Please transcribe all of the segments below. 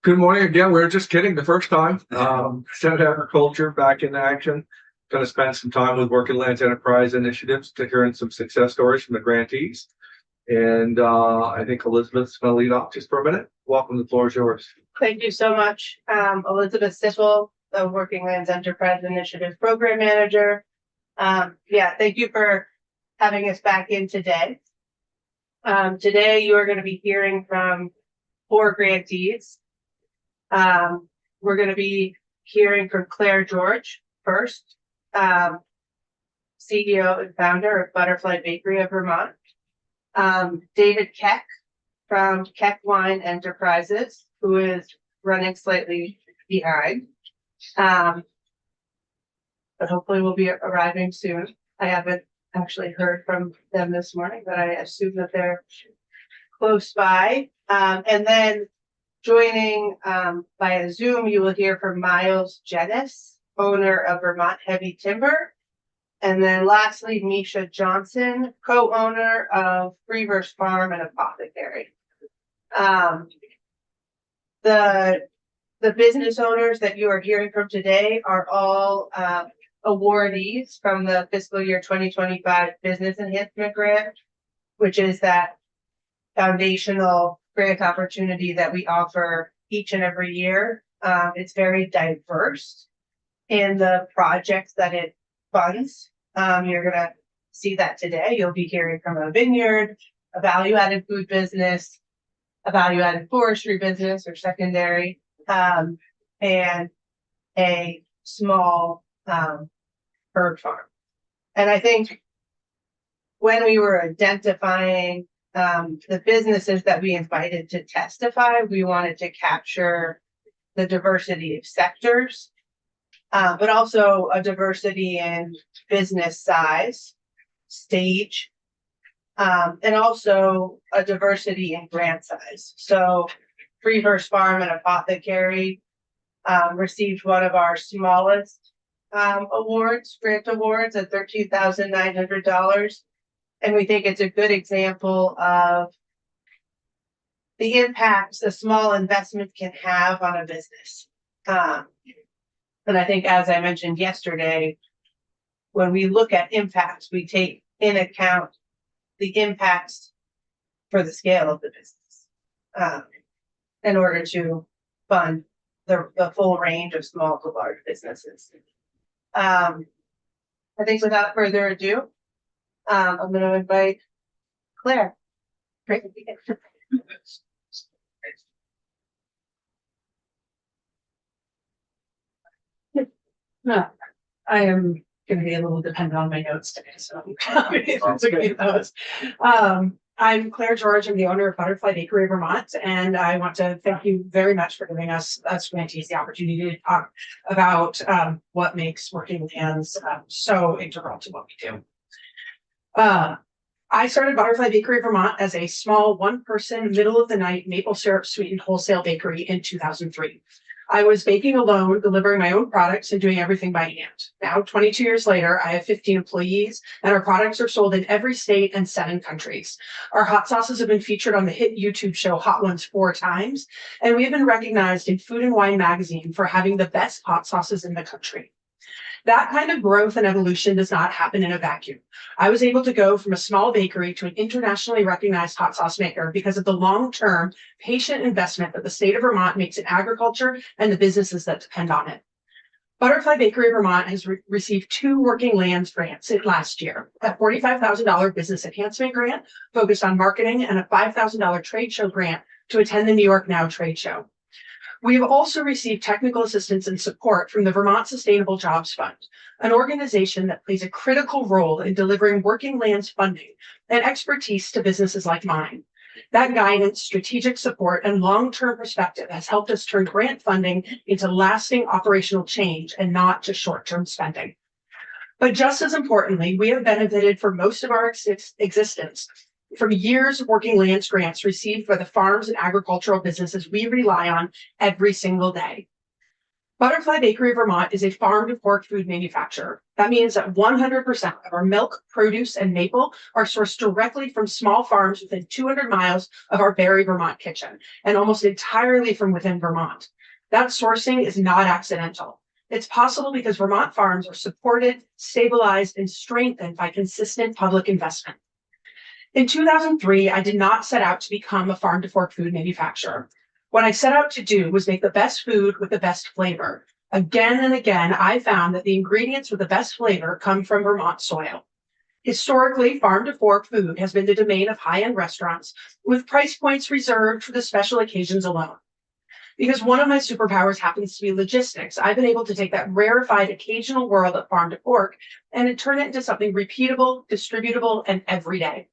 Good morning again. We are just kidding the first time. Senate Agriculture back in action. Going to spend some time with Working Lands Enterprise Initiatives to hearing some success stories from the grantees. And I think Elizabeth's going to lead off just for a minute. Welcome. The floor is yours. Thank you so much. Elizabeth Siffel, the Working Lands Enterprise Initiative Program Manager. Thank you for having us back in today. Today you are going to be hearing from 4 grantees. We're going to be hearing from Claire George first, CEO and founder of Butterfly Bakery of Vermont. David Keck from Keck Wine Enterprises, who is running slightly behind, but hopefully will be arriving soon. I haven't actually heard from them this morning, but I assume that they're close by. And then joining via Zoom, you will hear from Miles Jennis, owner of Vermont Heavy Timber. And then lastly, Misha Johnson, co-owner of Freeverse Farm and Apothecary. The business owners that you are hearing from today are all awardees from the fiscal year 2025 Business Enhancement Grant, which is that foundational grant opportunity that we offer each and every year. It's very diverse in the projects that it funds. You're going to see that today. You'll be hearing from a vineyard, a value-added food business, a value-added forestry business or secondary, and a small bird farm. And I think when we were identifying the businesses that we invited to testify, we wanted to capture the diversity of sectors, but also a diversity in business size, stage, and also a diversity in grant size. So Freeverse Farm and Apothecary received one of our smallest awards, grant awards at $13,900. And we think it's a good example of the impacts a small investment can have on a business. And I think, as I mentioned yesterday, when we look at impacts, we take in account the impacts for the scale of the business in order to fund the full range of small to large businesses. I think without further ado, I'm going to invite Claire. Great. No, I am going to be a little dependent on my notes today, so I'm able to get those. I'm Claire George. I'm the owner of Butterfly Bakery of Vermont, and I want to thank you very much for giving us grantees the opportunity to talk about what makes Working Lands so integral to what we do. I started Butterfly Bakery of Vermont as a small one-person, middle-of-the-night maple syrup sweetened wholesale bakery in 2003. I was baking alone, delivering my own products and doing everything by hand. Now, 22 years later, I have 15 employees, and our products are sold in every state and 7 countries. Our hot sauces have been featured on the hit YouTube show Hot Ones 4 times, and we have been recognized in Food and Wine magazine for having the best hot sauces in the country. That kind of growth and evolution does not happen in a vacuum. I was able to go from a small bakery to an internationally recognized hot sauce maker because of the long-term, patient investment that the state of Vermont makes in agriculture and the businesses that depend on it. Butterfly Bakery of Vermont has received 2 Working Lands grants last year, a $45,000 business enhancement grant focused on marketing and a $5,000 trade show grant to attend the New York Now trade show. We have also received technical assistance and support from the Vermont Sustainable Jobs Fund, an organization that plays a critical role in delivering Working Lands funding and expertise to businesses like mine. That guidance, strategic support, and long-term perspective has helped us turn grant funding into lasting operational change and not just short-term spending. But just as importantly, we have benefited for most of our existence from years of Working Lands grants received by the farms and agricultural businesses we rely on every single day. Butterfly Bakery of Vermont is a farm to fork food manufacturer. That means that 100% of our milk, produce, and maple are sourced directly from small farms within 200 miles of our Barry, Vermont kitchen, and almost entirely from within Vermont. That sourcing is not accidental. It's possible because Vermont farms are supported, stabilized, and strengthened by consistent public investment. In 2003, I did not set out to become a farm to fork food manufacturer. What I set out to do was make the best food with the best flavor. Again and again, I found that the ingredients with the best flavor come from Vermont soil. Historically, farm to fork food has been the domain of high-end restaurants with price points reserved for the special occasions alone. Because one of my superpowers happens to be logistics, I've been able to take that rarefied occasional world of farm to fork and turn it into something repeatable, distributable, and everyday.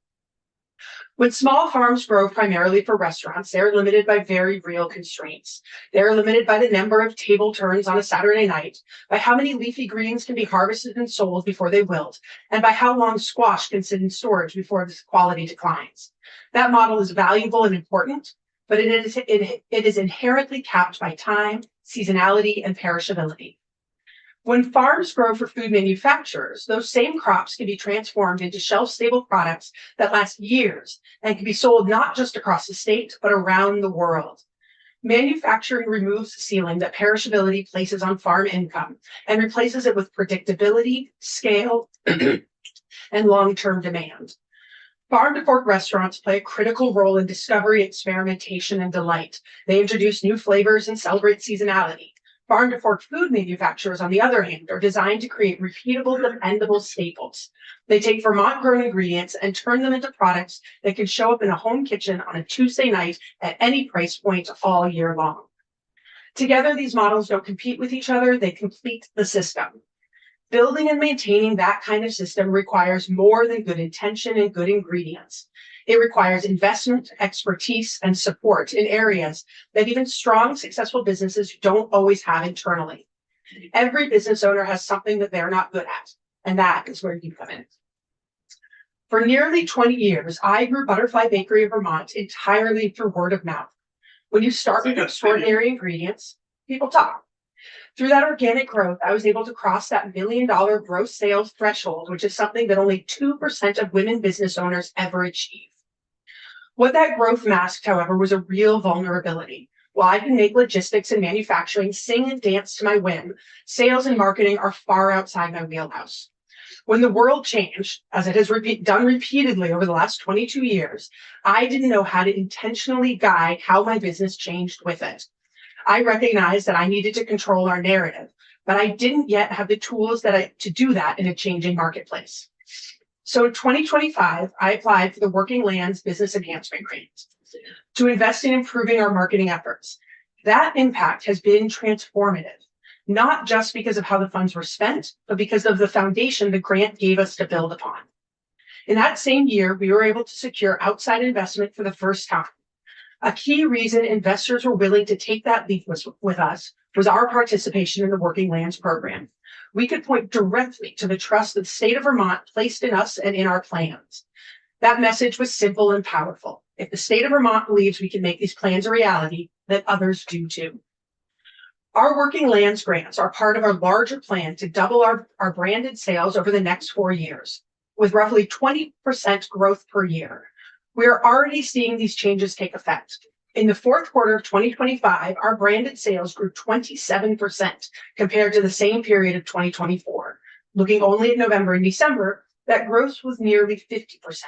When small farms grow primarily for restaurants, they're limited by very real constraints. They're limited by the number of table turns on a Saturday night, by how many leafy greens can be harvested and sold before they wilt, and by how long squash can sit in storage before its quality declines. That model is valuable and important, but it is inherently capped by time, seasonality, and perishability. When farms grow for food manufacturers, those same crops can be transformed into shelf-stable products that last years and can be sold not just across the state, but around the world. Manufacturing removes the ceiling that perishability places on farm income and replaces it with predictability, scale, and long-term demand. Farm to fork restaurants play a critical role in discovery, experimentation, and delight. They introduce new flavors and celebrate seasonality. Farm to fork food manufacturers, on the other hand, are designed to create repeatable, dependable staples. They take Vermont grown ingredients and turn them into products that can show up in a home kitchen on a Tuesday night at any price point all year long. Together, these models don't compete with each other, they complete the system. Building and maintaining that kind of system requires more than good intention and good ingredients. It requires investment, expertise, and support in areas that even strong, successful businesses don't always have internally. Every business owner has something that they're not good at, and that is where you come in. For nearly 20 years, I grew Butterfly Bakery of Vermont entirely through word of mouth. When you start with extraordinary ingredients, people talk. Through that organic growth, I was able to cross that $1 million gross sales threshold, which is something that only 2% of women business owners ever achieve. What that growth masked, however, was a real vulnerability. While I can make logistics and manufacturing sing and dance to my whim, sales and marketing are far outside my wheelhouse. When the world changed, as it has done repeatedly over the last 22 years, I didn't know how to intentionally guide how my business changed with it. I recognized that I needed to control our narrative, but I didn't yet have the tools to do that in a changing marketplace. So in 2025, I applied for the Working Lands Business Enhancement Grant to invest in improving our marketing efforts. That impact has been transformative, not just because of how the funds were spent, but because of the foundation the grant gave us to build upon. In that same year, we were able to secure outside investment for the first time. A key reason investors were willing to take that leap with us was our participation in the Working Lands program. We could point directly to the trust that the state of Vermont placed in us and in our plans. That message was simple and powerful. If the state of Vermont believes we can make these plans a reality, then others do too. Our Working Lands grants are part of our larger plan to double our branded sales over the next 4 years, with roughly 20% growth per year. We are already seeing these changes take effect. In the fourth quarter of 2025, our branded sales grew 27% compared to the same period of 2024. Looking only at November and December, that growth was nearly 50%.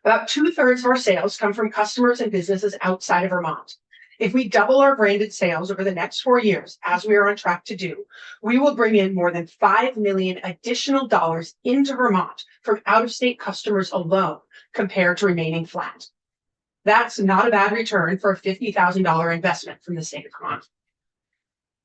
About 2/3 of our sales come from customers and businesses outside of Vermont. If we double our branded sales over the next 4 years, as we are on track to do, we will bring in more than $5 million additional dollars into Vermont from out-of-state customers alone, compared to remaining flat. That's not a bad return for a $50,000 investment from the state of Vermont.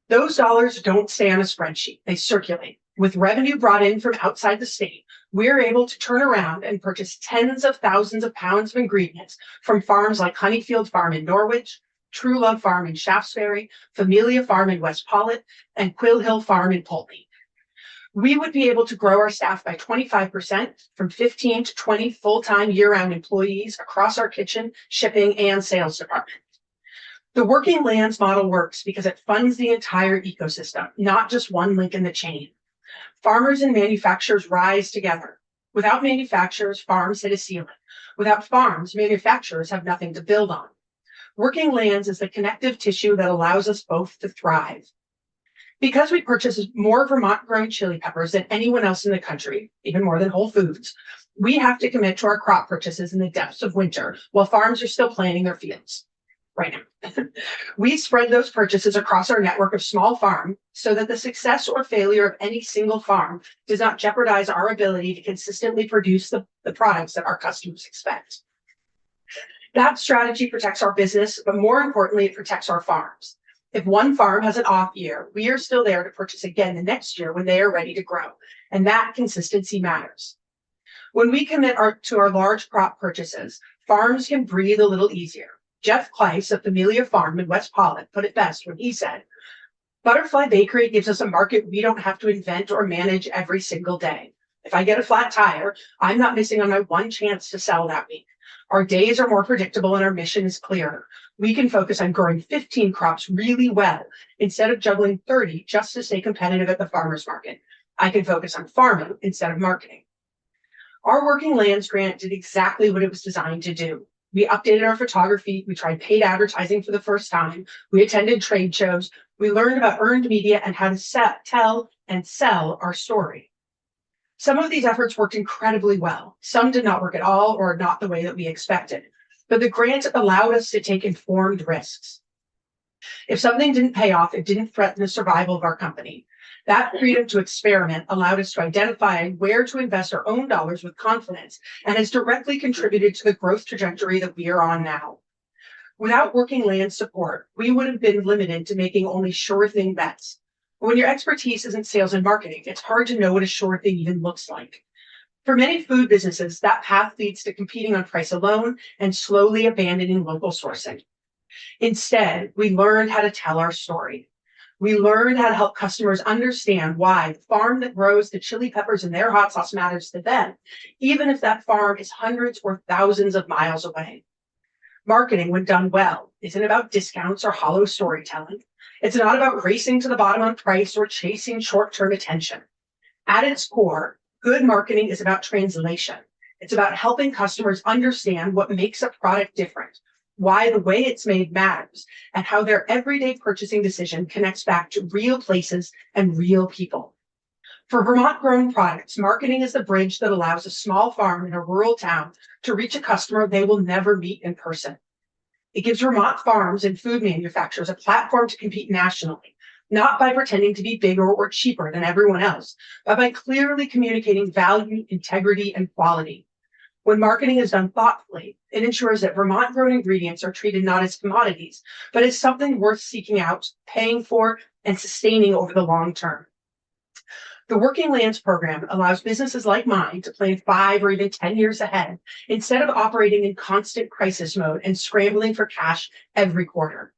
Those dollars don't stay on a spreadsheet, they circulate. With revenue brought in from outside the state, we're able to turn around and purchase tens of thousands of pounds of ingredients from farms like Honeyfield Farm in Norwich, True Love Farm in Shaftesbury, Familia Farm in West Pollitt, and Quill Hill Farm in Pulteney. We would be able to grow our staff by 25%, from 15 to 20 full-time year-round employees across our kitchen, shipping, and sales department. The working lands model works because it funds the entire ecosystem, not just one link in the chain. Farmers and manufacturers rise together. Without manufacturers, farms hit a ceiling. Without farms, manufacturers have nothing to build on. Working lands is the connective tissue that allows us both to thrive. Because we purchase more Vermont-grown chili peppers than anyone else in the country, even more than Whole Foods, we have to commit to our crop purchases in the depths of winter while farms are still planting their fields right now. We spread those purchases across our network of small farms so that the success or failure of any single farm does not jeopardize our ability to consistently produce the products that our customers expect. That strategy protects our business, but more importantly, it protects our farms. If one farm has an off year, we are still there to purchase again the next year when they are ready to grow, and that consistency matters. When we commit to our large crop purchases, farms can breathe a little easier. Jeff Kleiss of Familia Farm in West Pollock put it best when he said, "Butterfly Bakery gives us a market we don't have to invent or manage every single day. If I get a flat tire, I'm not missing on my one chance to sell that week. Our days are more predictable and our mission is clearer. We can focus on growing 15 crops really well instead of juggling 30 just to stay competitive at the farmer's market. I can focus on farming instead of marketing." Our Working Lands grant did exactly what it was designed to do. We updated our photography, we tried paid advertising for the first time, we attended trade shows, we learned about earned media and how to tell and sell our story. Some of these efforts worked incredibly well. Some did not work at all or not the way that we expected. But the grant allowed us to take informed risks. If something didn't pay off, it didn't threaten the survival of our company. That freedom to experiment allowed us to identify where to invest our own dollars with confidence and has directly contributed to the growth trajectory that we are on now. Without Working Lands support, we would have been limited to making only sure thing bets. When your expertise isn't sales and marketing, it's hard to know what a sure thing even looks like. For many food businesses, that path leads to competing on price alone and slowly abandoning local sourcing. Instead, we learned how to tell our story. We learned how to help customers understand why the farm that grows the chili peppers in their hot sauce matters to them, even if that farm is hundreds or thousands of miles away. Marketing, when done well, isn't about discounts or hollow storytelling. It's not about racing to the bottom on price or chasing short-term attention. At its core, good marketing is about translation. It's about helping customers understand what makes a product different, why the way it's made matters, and how their everyday purchasing decision connects back to real places and real people. For Vermont-grown products, marketing is the bridge that allows a small farm in a rural town to reach a customer they will never meet in person. It gives Vermont farms and food manufacturers a platform to compete nationally, not by pretending to be bigger or cheaper than everyone else, but by clearly communicating value, integrity, and quality. When marketing is done thoughtfully, it ensures that Vermont-grown ingredients are treated not as commodities, but as something worth seeking out, paying for, and sustaining over the long term. The Working Lands program allows businesses like mine to plan 5 or even 10 years ahead instead of operating in constant crisis mode and scrambling for cash every quarter.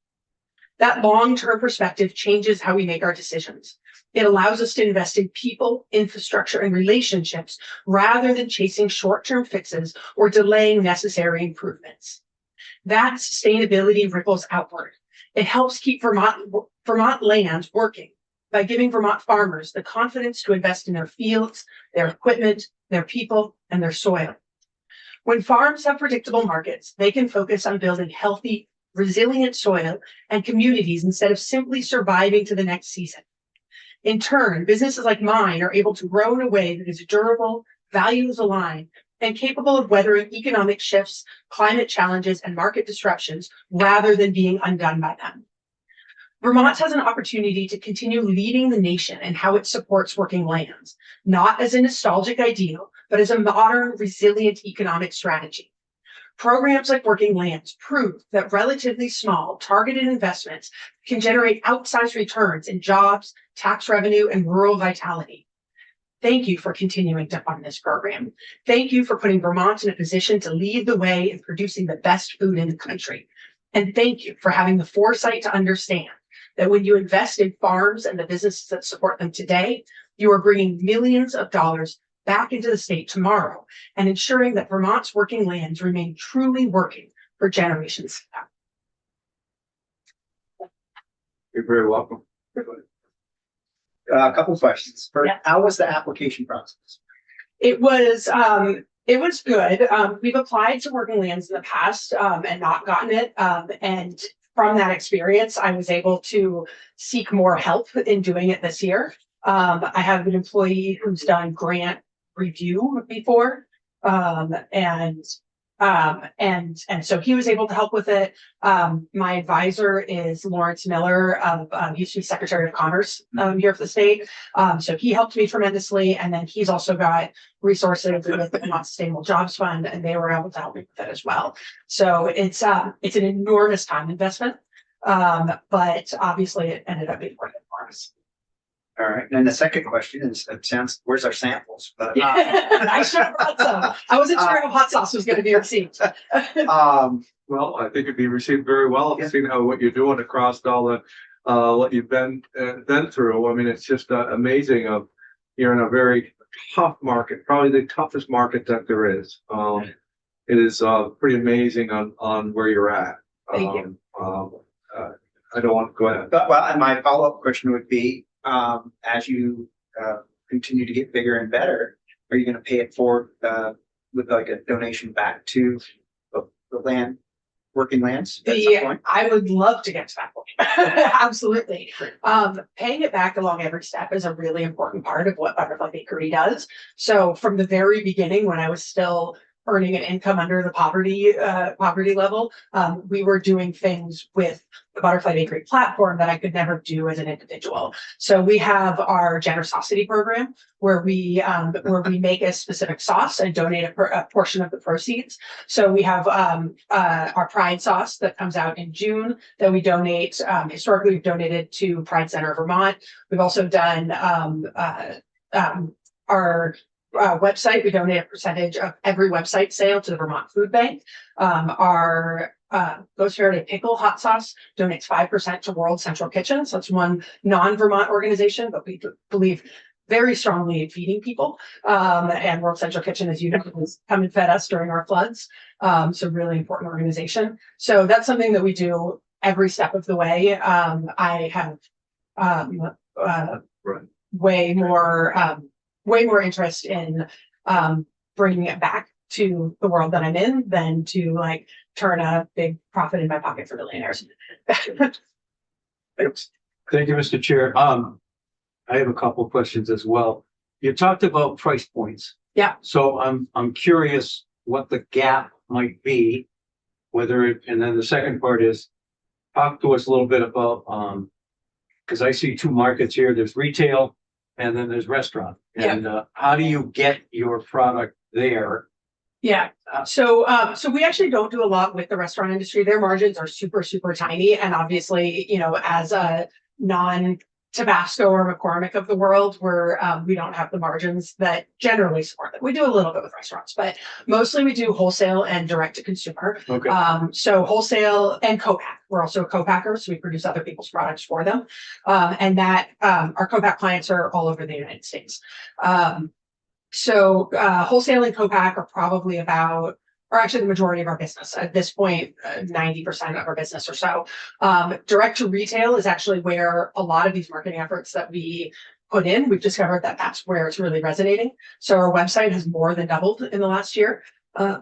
That long-term perspective changes how we make our decisions. It allows us to invest in people, infrastructure, and relationships rather than chasing short-term fixes or delaying necessary improvements. That sustainability ripples outward. It helps keep Vermont lands working by giving Vermont farmers the confidence to invest in their fields, their equipment, their people, and their soil. When farms have predictable markets, they can focus on building healthy, resilient soil and communities instead of simply surviving to the next season. In turn, businesses like mine are able to grow in a way that is durable, values aligned, and capable of weathering economic shifts, climate challenges, and market disruptions rather than being undone by them. Vermont has an opportunity to continue leading the nation in how it supports working lands, not as a nostalgic ideal, but as a modern, resilient economic strategy. Programs like Working Lands prove that relatively small, targeted investments can generate outsized returns in jobs, tax revenue, and rural vitality. Thank you for continuing to fund this program. Thank you for putting Vermont in a position to lead the way in producing the best food in the country. And thank you for having the foresight to understand that when you invest in farms and the businesses that support them today, you are bringing millions of dollars back into the state tomorrow and ensuring that Vermont's working lands remain truly working for generations to come. You're very welcome. A couple questions. First, Yeah. how was the application process? It was good. We've applied to Working Lands in the past, and not gotten it. And from that experience, I was able to seek more help in doing it this year. I have an employee who's done grant review before. And so he was able to help with it. My advisor is Lawrence Miller he used to be Secretary of Commerce here for the state. So he helped me tremendously. And then he's also got resources with the Vermont Sustainable Jobs Fund, and they were able to help me with it as well. So it's an enormous time investment. But obviously it ended up being worth it for us. All right. And the second question is, where's our samples? But, I should have brought some. I wasn't sure how hot sauce was going to be received. Well, I think it'd be received very well, Yeah. seeing how what you're doing across all the what you've been through. I mean, it's just amazing. You're in a very tough market, probably the toughest market that there is. It is pretty amazing on where you're at. Thank you. I don't want to go ahead. well, and my follow-up question would be, as you continue to get bigger and better, are you going to pay it forward with like a donation back to the land, Working Lands at some point? I would love to get to that point. Absolutely. Paying it back along every step is a really important part of what Butterfly Bakery does. So from the very beginning, when I was still earning an income under the poverty level, we were doing things with the Butterfly Bakery platform that I could never do as an individual. So we have our generosity program where we make a specific sauce and donate a portion of the proceeds. So we have our Pride sauce that comes out in June that we donate. Historically, we've donated to Pride Center of Vermont. We've also done our website. We donate a percentage of every website sale to the Vermont Food Bank. Our Ghost Fairy Pickle hot sauce donates 5% to World Central Kitchen. So it's one non-Vermont organization, but we believe very strongly in feeding people. And World Central Kitchen, as you know, has come and fed us during our floods. So really important organization. So that's something that we do every step of the way. I have way more interest in bringing it back to the world that I'm in than to like turn a big profit in my pocket for billionaires. Thank you, Mr. Chair. I have a couple of questions as well. You talked about price points. Yeah. So I'm curious what the gap might be, and then the second part is talk to us a little bit about, because I see two markets here. There's retail and then there's restaurant. And how do you get your product there? Yeah. So we actually don't do a lot with the restaurant industry. Their margins are super, super tiny. And obviously, as a non-Tabasco or McCormick of the world, we don't have the margins that generally support it. We do a little bit with restaurants, but mostly we do wholesale and direct to consumer. Okay. So wholesale and co-pack. We're also a co-packer, so we produce other people's products for them. And that our co-pack clients are all over the United States. So wholesale and co-pack are probably or actually the majority of our business at this point, 90% of our business or so. Direct to retail is actually where a lot of these marketing efforts that we put in, we've discovered that that's where it's really resonating. So our website has more than doubled in the last year. And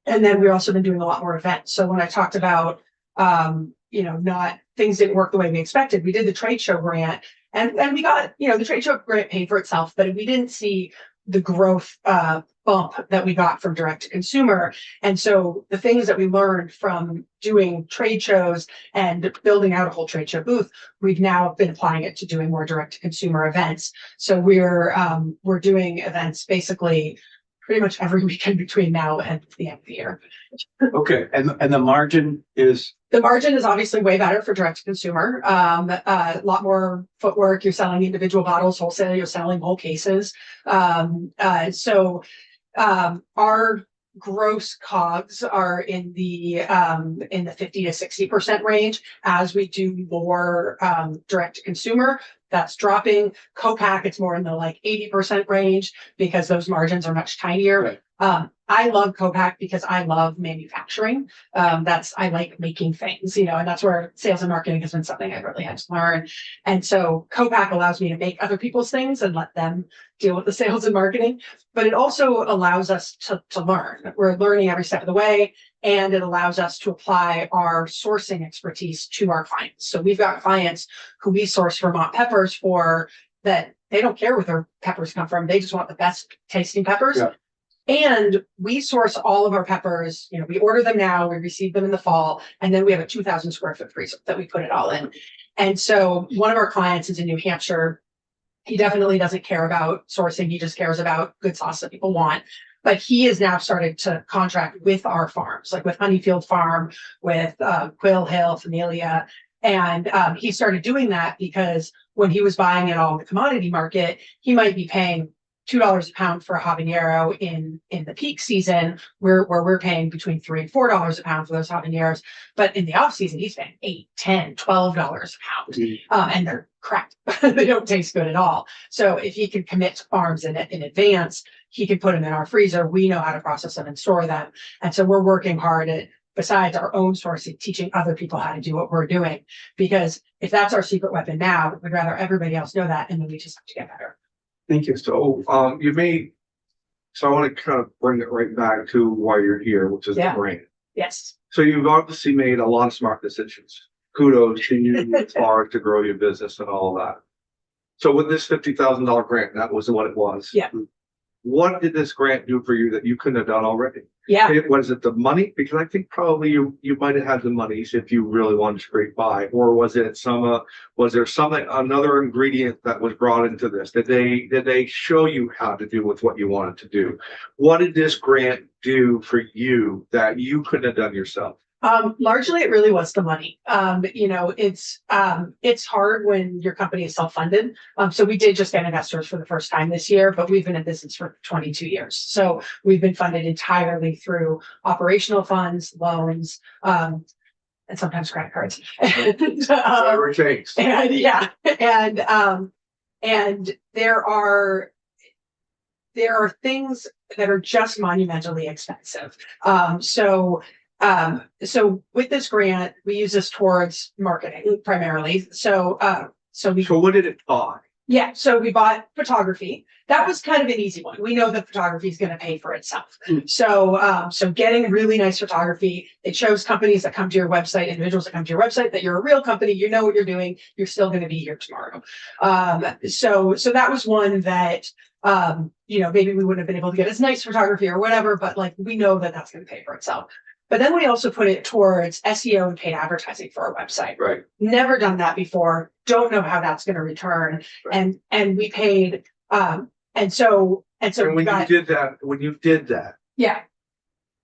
then we've also been doing a lot more events. So when I talked about, things didn't work the way we expected, we did the trade show grant and we got, the trade show grant paid for itself, but we didn't see the growth bump that we got from direct to consumer. And so the things that we learned from doing trade shows and building out a whole trade show booth, we've now been applying it to doing more direct to consumer events. So we're doing events basically pretty much every weekend between now and the end of the year. Okay. And the margin is? The margin is obviously way better for direct to consumer. A lot more footwork. You're selling individual bottles, wholesale. You're selling whole cases. So our gross COGS are in the 50 to 60% range. As we do more direct to consumer, that's dropping. Co-pack, it's more in the 80% range because those margins are much tinier. Right. I love Copac because I love manufacturing. I like making things, and that's where sales and marketing has been something I've really had to learn. And so Copac allows me to make other people's things and let them deal with the sales and marketing, but it also allows us to learn. We're learning every step of the way, and it allows us to apply our sourcing expertise to our clients. So we've got clients who we source Vermont peppers for that they don't care where their peppers come from. They just want the best tasting peppers. Yeah. And we source all of our peppers, we order them now, we receive them in the fall, and then we have a 2,000 square foot freezer that we put it all in. And so one of our clients is in New Hampshire. He definitely doesn't care about sourcing. He just cares about good sauce that people want. But he has now started to contract with our farms, like with Honeyfield Farm, with Quill Hill, Familia. And he started doing that because when he was buying it all in the commodity market, he might be paying $2 a pound for a habanero in the peak season, where we're paying between $3 and $4 a pound for those habaneros. But in the off season, he's paying $8, $10, $12 a pound. And they're crap. They don't taste good at all. So if he can commit to farms in advance, he can put them in our freezer. We know how to process them and store them. And so we're working hard at, besides our own sourcing, teaching other people how to do what we're doing. Because if that's our secret weapon now, we'd rather everybody else know that, and then we just have to get better. Thank you. So, so I want to kind of bring it right back to why you're here, which is the Yeah. brand. Yes. So you've obviously made a lot of smart decisions. Kudos to you. It's hard to grow your business and all of that. So with this $50,000 grant, that was what it was. Yeah. What did this grant do for you that you couldn't have done already? Yeah. Was it the money? Because I think probably you might have had the monies if you really wanted to scrape by, or was there another ingredient that was brought into this? Did they show you how to do with what you wanted to do? What did this grant do for you that you couldn't have done yourself? Largely it really was the money. It's hard when your company is self-funded. So we did just get investors for the first time this year, but we've been in business for 22 years. So we've been funded entirely through operational funds, loans, and sometimes credit cards. Whatever it takes. And yeah, and there are things that are just monumentally expensive. So with this grant, we use this towards marketing primarily. So what did it buy? Yeah, so we bought photography. That was kind of an easy one. We know that photography is going to pay for itself. So getting really nice photography, it shows companies that come to your website, individuals that come to your website, that you're a real company, you know what you're doing, you're still going to be here tomorrow. So that was one that, maybe we wouldn't have been able to get as nice photography or whatever, but like, we know that that's going to pay for itself. But then we also put it towards SEO and paid advertising for our website. Right. Never done that before. Don't know how that's going to return. Right. And we paid, and so when you did that, yeah.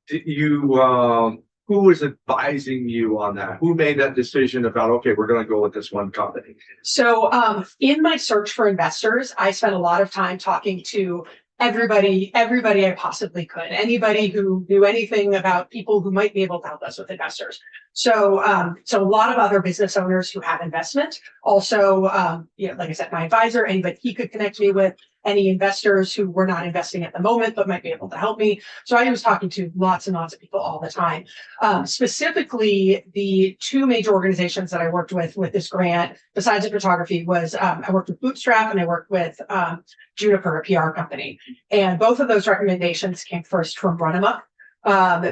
did you, who was advising you on that? Who made that decision about, okay, we're going to go with this one company? So, in my search for investors, I spent a lot of time talking to everybody I possibly could, anybody who knew anything about people who might be able to help us with investors. So a lot of other business owners who have investment. Also, like I said, my advisor, anybody he could connect me with, any investors who were not investing at the moment, but might be able to help me. So I was talking to lots and lots of people all the time. Specifically, the two major organizations that I worked with this grant, besides the photography, was I worked with Bootstrap and I worked with Juniper, a PR company. And both of those recommendations came first from Runamuck,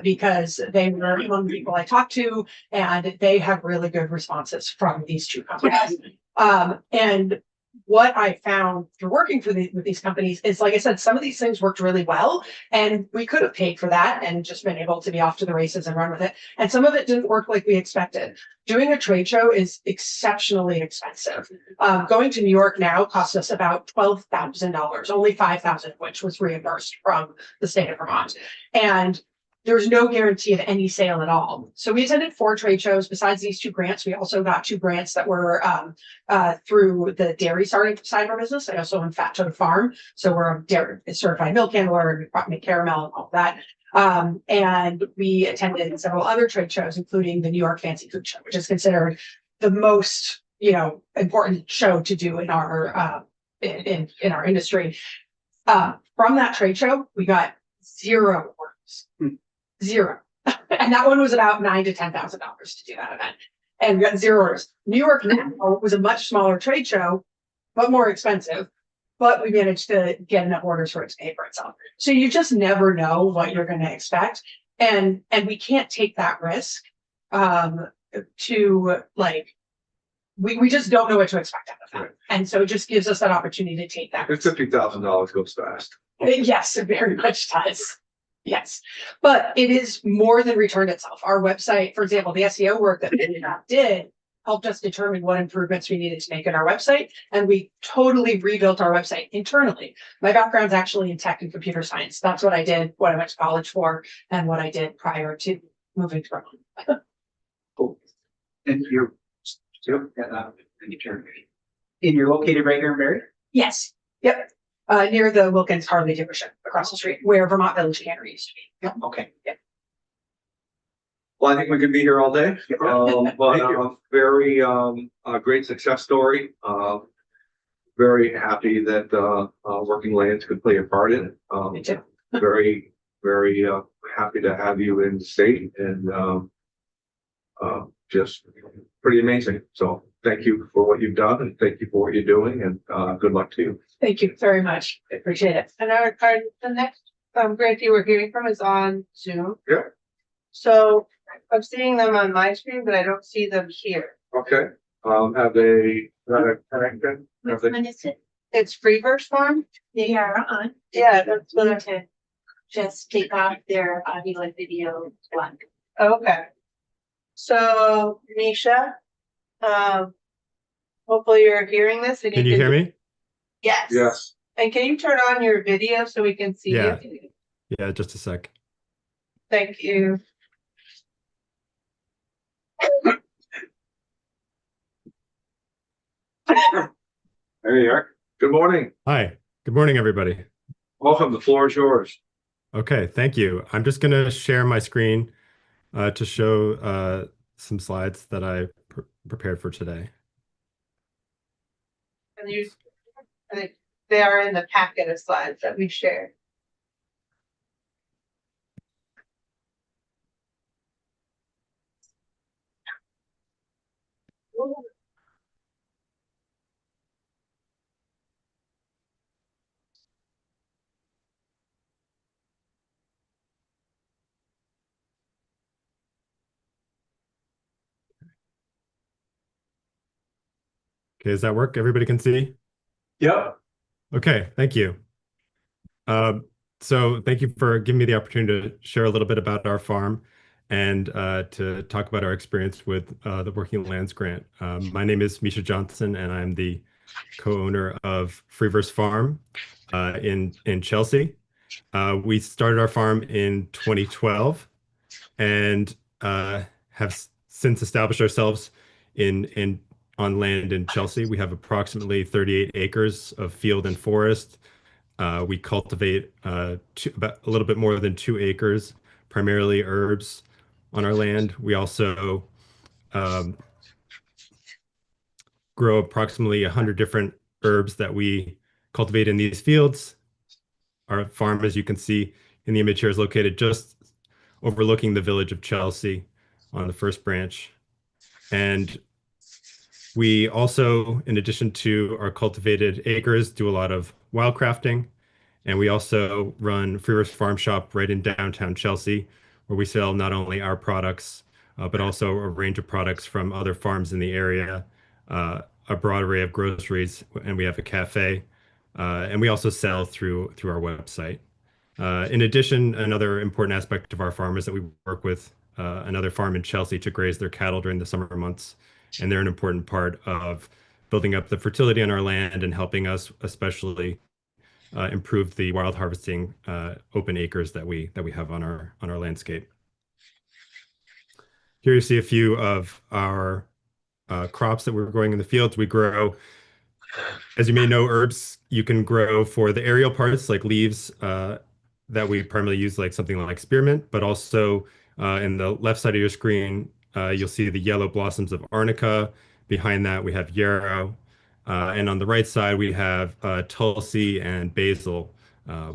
because they were among the people I talked to, and they have really good responses from these two companies. And what I found through working with these companies is, like I said, some of these things worked really well, and we could have paid for that and just been able to be off to the races and run with it. And some of it didn't work like we expected. Doing a trade show is exceptionally expensive. Going to New York now costs us about $12,000, only $5,000 of which was reimbursed from the state of Vermont. And there's no guarantee of any sale at all. So we attended 4 trade shows. Besides these 2 grants, we also got 2 grants that were through the dairy side of our business. I also own Fat Toad Farm. So we're a dairy certified milk handler, and we make caramel and all of that. And we attended several other trade shows, including the New York Fancy Food Show, which is considered the most, important show to do in our in our industry. From that trade show, we got zero orders. Hmm. Zero. And that one was about $9,000 to $10,000 to do that event. And we got zero orders. New York Now was a much smaller trade show, but more expensive. But we managed to get enough orders for it to pay for itself. So you just never know what you're going to expect. And we can't take that risk to like, we just don't know what to expect out of that. Right. And so it just gives us that opportunity to take that risk. $50,000 goes fast. Yes, it very much does. Yes, but it is more than returned itself. Our website, for example, the SEO work that we did helped us determine what improvements we needed to make in our website. And we totally rebuilt our website internally. My background's actually in tech and computer science. That's what I did, what I went to college for, and what I did prior to moving to Brooklyn. Cool. And you're still, and you're located right here in Barry? Yes, yep. Near the Wilkins Harley dealership across the street where Vermont Village Cannery used to be. Yeah, okay. Well, I think we could be here all day, but Thank you. very great success story. Very happy that Working Lands could play a part in it. Me too. Very, very happy to have you in the state and just pretty amazing. So thank you for what you've done and thank you for what you're doing and good luck to you. Thank you very much. I appreciate it. And the next grantee we're hearing from is on Zoom. Yeah. So I'm seeing them on my screen, but I don't see them here. Okay, have they connected? Have they- Is it? It's Freeverse Farm? They are on. Yeah, that's what I, Need to just take off their audio and video one. okay. So Nisha, hopefully you're hearing this. And Can you hear me? Yes. Yes. And can you turn on your video so we can see Yeah. you? Yeah, just a sec. Thank you. There you are. Good morning. Hi, good morning, everybody. Welcome. The floor is yours. Okay, thank you. I'm just going to share my screen to show some slides that I prepared for today. And you, I think they are in the packet of slides that we shared. Okay, does that work? Everybody can see? Yep. Okay, thank you. So thank you for giving me the opportunity to share a little bit about our farm and to talk about our experience with the Working Lands Grant. My name is Misha Johnson, and I'm the co-owner of Freeverse Farm in Chelsea. We started our farm in 2012 and have since established ourselves on land in Chelsea. We have approximately 38 acres of field and forest. We cultivate about a little bit more than 2 acres, primarily herbs on our land. We also grow approximately 100 different herbs that we cultivate in these fields. Our farm, as you can see in the image here, is located just overlooking the village of Chelsea on the first branch. And we also, in addition to our cultivated acres, do a lot of wildcrafting. And we also run Freeverse Farm Shop right in downtown Chelsea, where we sell not only our products, but also a range of products from other farms in the area, a broad array of groceries, and we have a cafe. And we also sell through our website. In addition, another important aspect of our farm is that we work with another farm in Chelsea to graze their cattle during the summer months. And they're an important part of building up the fertility on our land and helping us especially improve the wild harvesting open acres that we have on our landscape. Here you see a few of our crops that we're growing in the fields. We grow, as you may know, herbs you can grow for the aerial parts like leaves that we primarily use, like something like spearmint, but also in the left side of your screen, you'll see the yellow blossoms of arnica. Behind that, we have yarrow. And on the right side, we have tulsi and basil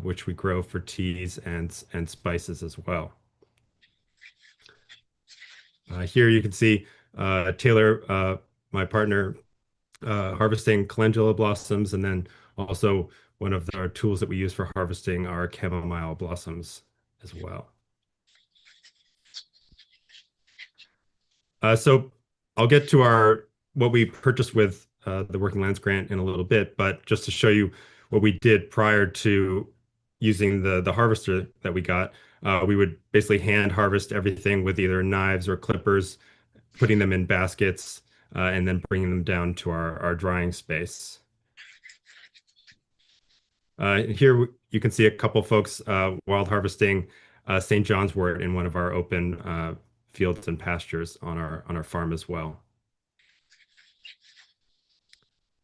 which we grow for teas and spices as well. Here you can see Taylor, my partner, harvesting calendula blossoms, and then also one of our tools that we use for harvesting are chamomile blossoms as well. So I'll get to what we purchased with the Working Lands Grant in a little bit, but just to show you what we did prior to using the harvester that we got, we would basically hand harvest everything with either knives or clippers, putting them in baskets, and then bringing them down to our drying space. Here you can see a couple folks wild harvesting St. John's wort in one of our open fields and pastures on our farm as well.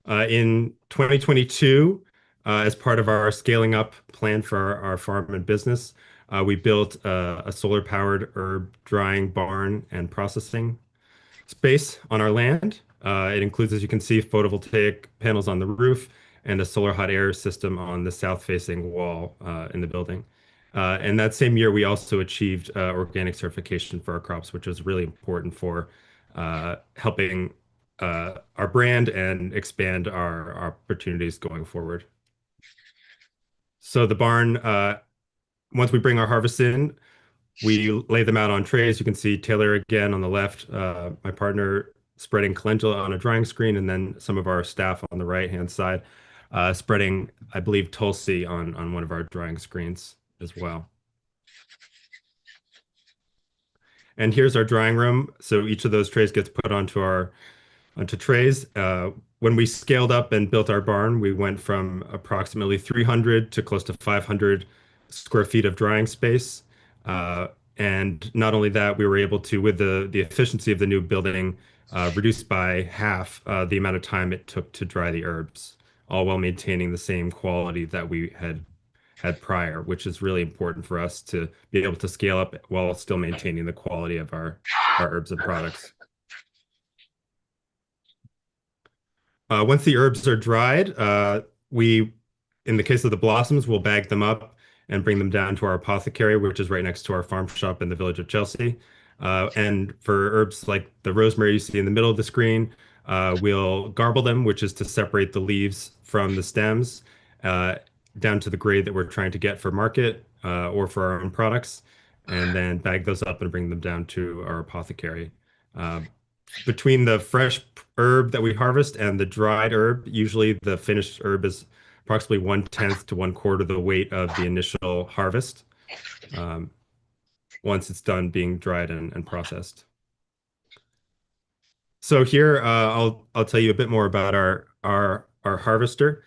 In 2022, as part of our scaling up plan for our farm and business, we built a solar-powered herb drying barn and processing space on our land. It includes, as you can see, photovoltaic panels on the roof and a solar hot air system on the south-facing wall in the building. And that same year, we also achieved organic certification for our crops, which was really important for helping our brand and expand our opportunities going forward. So the barn, once we bring our harvest in, we lay them out on trays. You can see Taylor again on the left, my partner spreading calendula on a drying screen, and then some of our staff on the right-hand side spreading, I believe, Tulsi on one of our drying screens as well. And here's our drying room. So each of those trays gets put onto trays. When we scaled up and built our barn, we went from approximately 300 to close to 500 square feet of drying space. And not only that, we were able to, with the efficiency of the new building, reduce by half the amount of time it took to dry the herbs, all while maintaining the same quality that we had prior, which is really important for us to be able to scale up while still maintaining the quality of our herbs and products. Once the herbs are dried, in the case of the blossoms, we'll bag them up and bring them down to our apothecary, which is right next to our farm shop in the village of Chelsea. And for herbs like the rosemary you see in the middle of the screen, we'll garble them, which is to separate the leaves from the stems down to the grade that we're trying to get for market or for our own products, and then bag those up and bring them down to our apothecary. Between the fresh herb that we harvest and the dried herb, usually the finished herb is approximately 1/10 to 1/4 the weight of the initial harvest once it's done being dried and processed. So here I'll tell you a bit more about our harvester.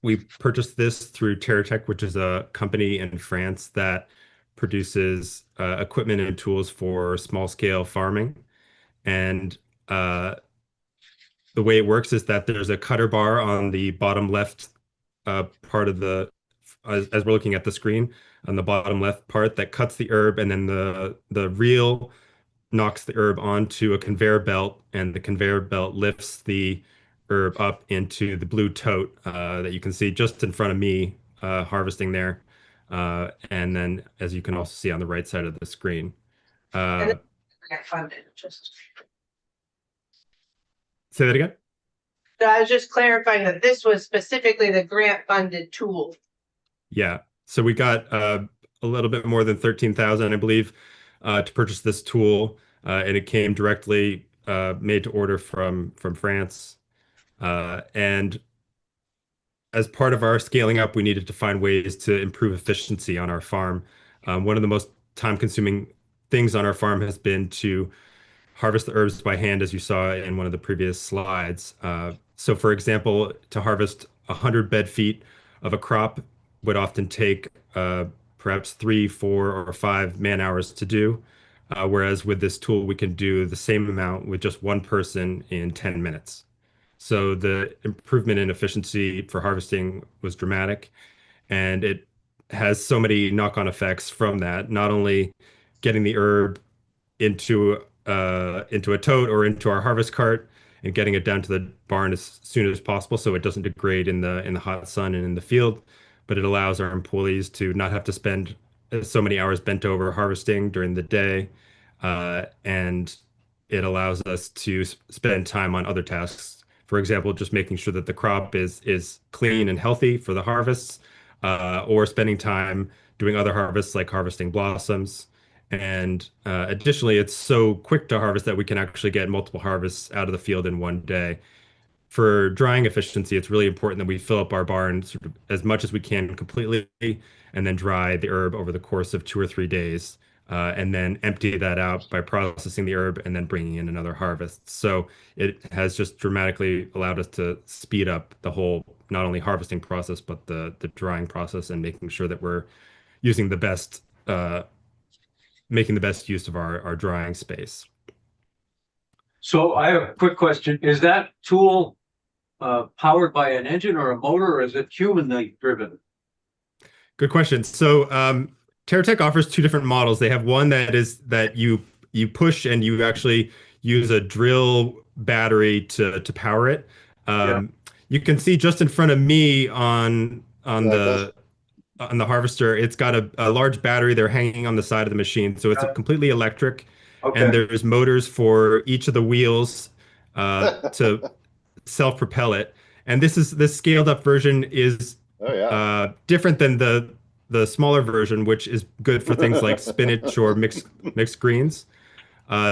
We purchased this through TerraTech, which is a company in France that produces equipment and tools for small scale farming. And the way it works is that there's a cutter bar on the bottom left part of as we're looking at the screen, on the bottom left part that cuts the herb, and then the reel knocks the herb onto a conveyor belt, and the conveyor belt lifts the herb up into the blue tote that you can see just in front of me harvesting there. And then, as you can also see on the right side of the screen. Funded, just. Say that again? So I was just clarifying that this was specifically the grant funded tool. Yeah. So we got a little bit more than 13,000, I believe, to purchase this tool, and it came directly made to order from France. And as part of our scaling up, we needed to find ways to improve efficiency on our farm. One of the most time-consuming things on our farm has been to harvest the herbs by hand, as you saw in one of the previous slides. So for example, to harvest 100 bed feet of a crop would often take perhaps 3, 4, or 5 man hours to do. Whereas with this tool, we can do the same amount with just one person in 10 minutes. So the improvement in efficiency for harvesting was dramatic, and it has so many knock-on effects from that, not only getting the herb into a tote or into our harvest cart and getting it down to the barn as soon as possible so it doesn't degrade in the hot sun and in the field, but it allows our employees to not have to spend so many hours bent over harvesting during the day. And it allows us to spend time on other tasks. For example, just making sure that the crop is clean and healthy for the harvests, or spending time doing other harvests like harvesting blossoms. And additionally, it's so quick to harvest that we can actually get multiple harvests out of the field in one day. For drying efficiency, it's really important that we fill up our barn sort of as much as we can completely, and then dry the herb over the course of 2 or 3 days, and then empty that out by processing the herb and then bringing in another harvest. So it has just dramatically allowed us to speed up the whole, not only harvesting process, but the drying process, and making sure that we're using the best, making the best use of our drying space. So I have a quick question. Is that tool powered by an engine or a motor, or is it humanly driven? Good question. So TerraTech offers two different models. They have one that you push and you actually use a drill battery to power it. You can see just in front of me on the harvester, it's got a large battery there hanging on the side of the machine. So it's completely electric. Okay. And there's motors for each of the wheels to self-propel it. And this scaled up version is different than the smaller version, which is good for things like spinach or mixed greens.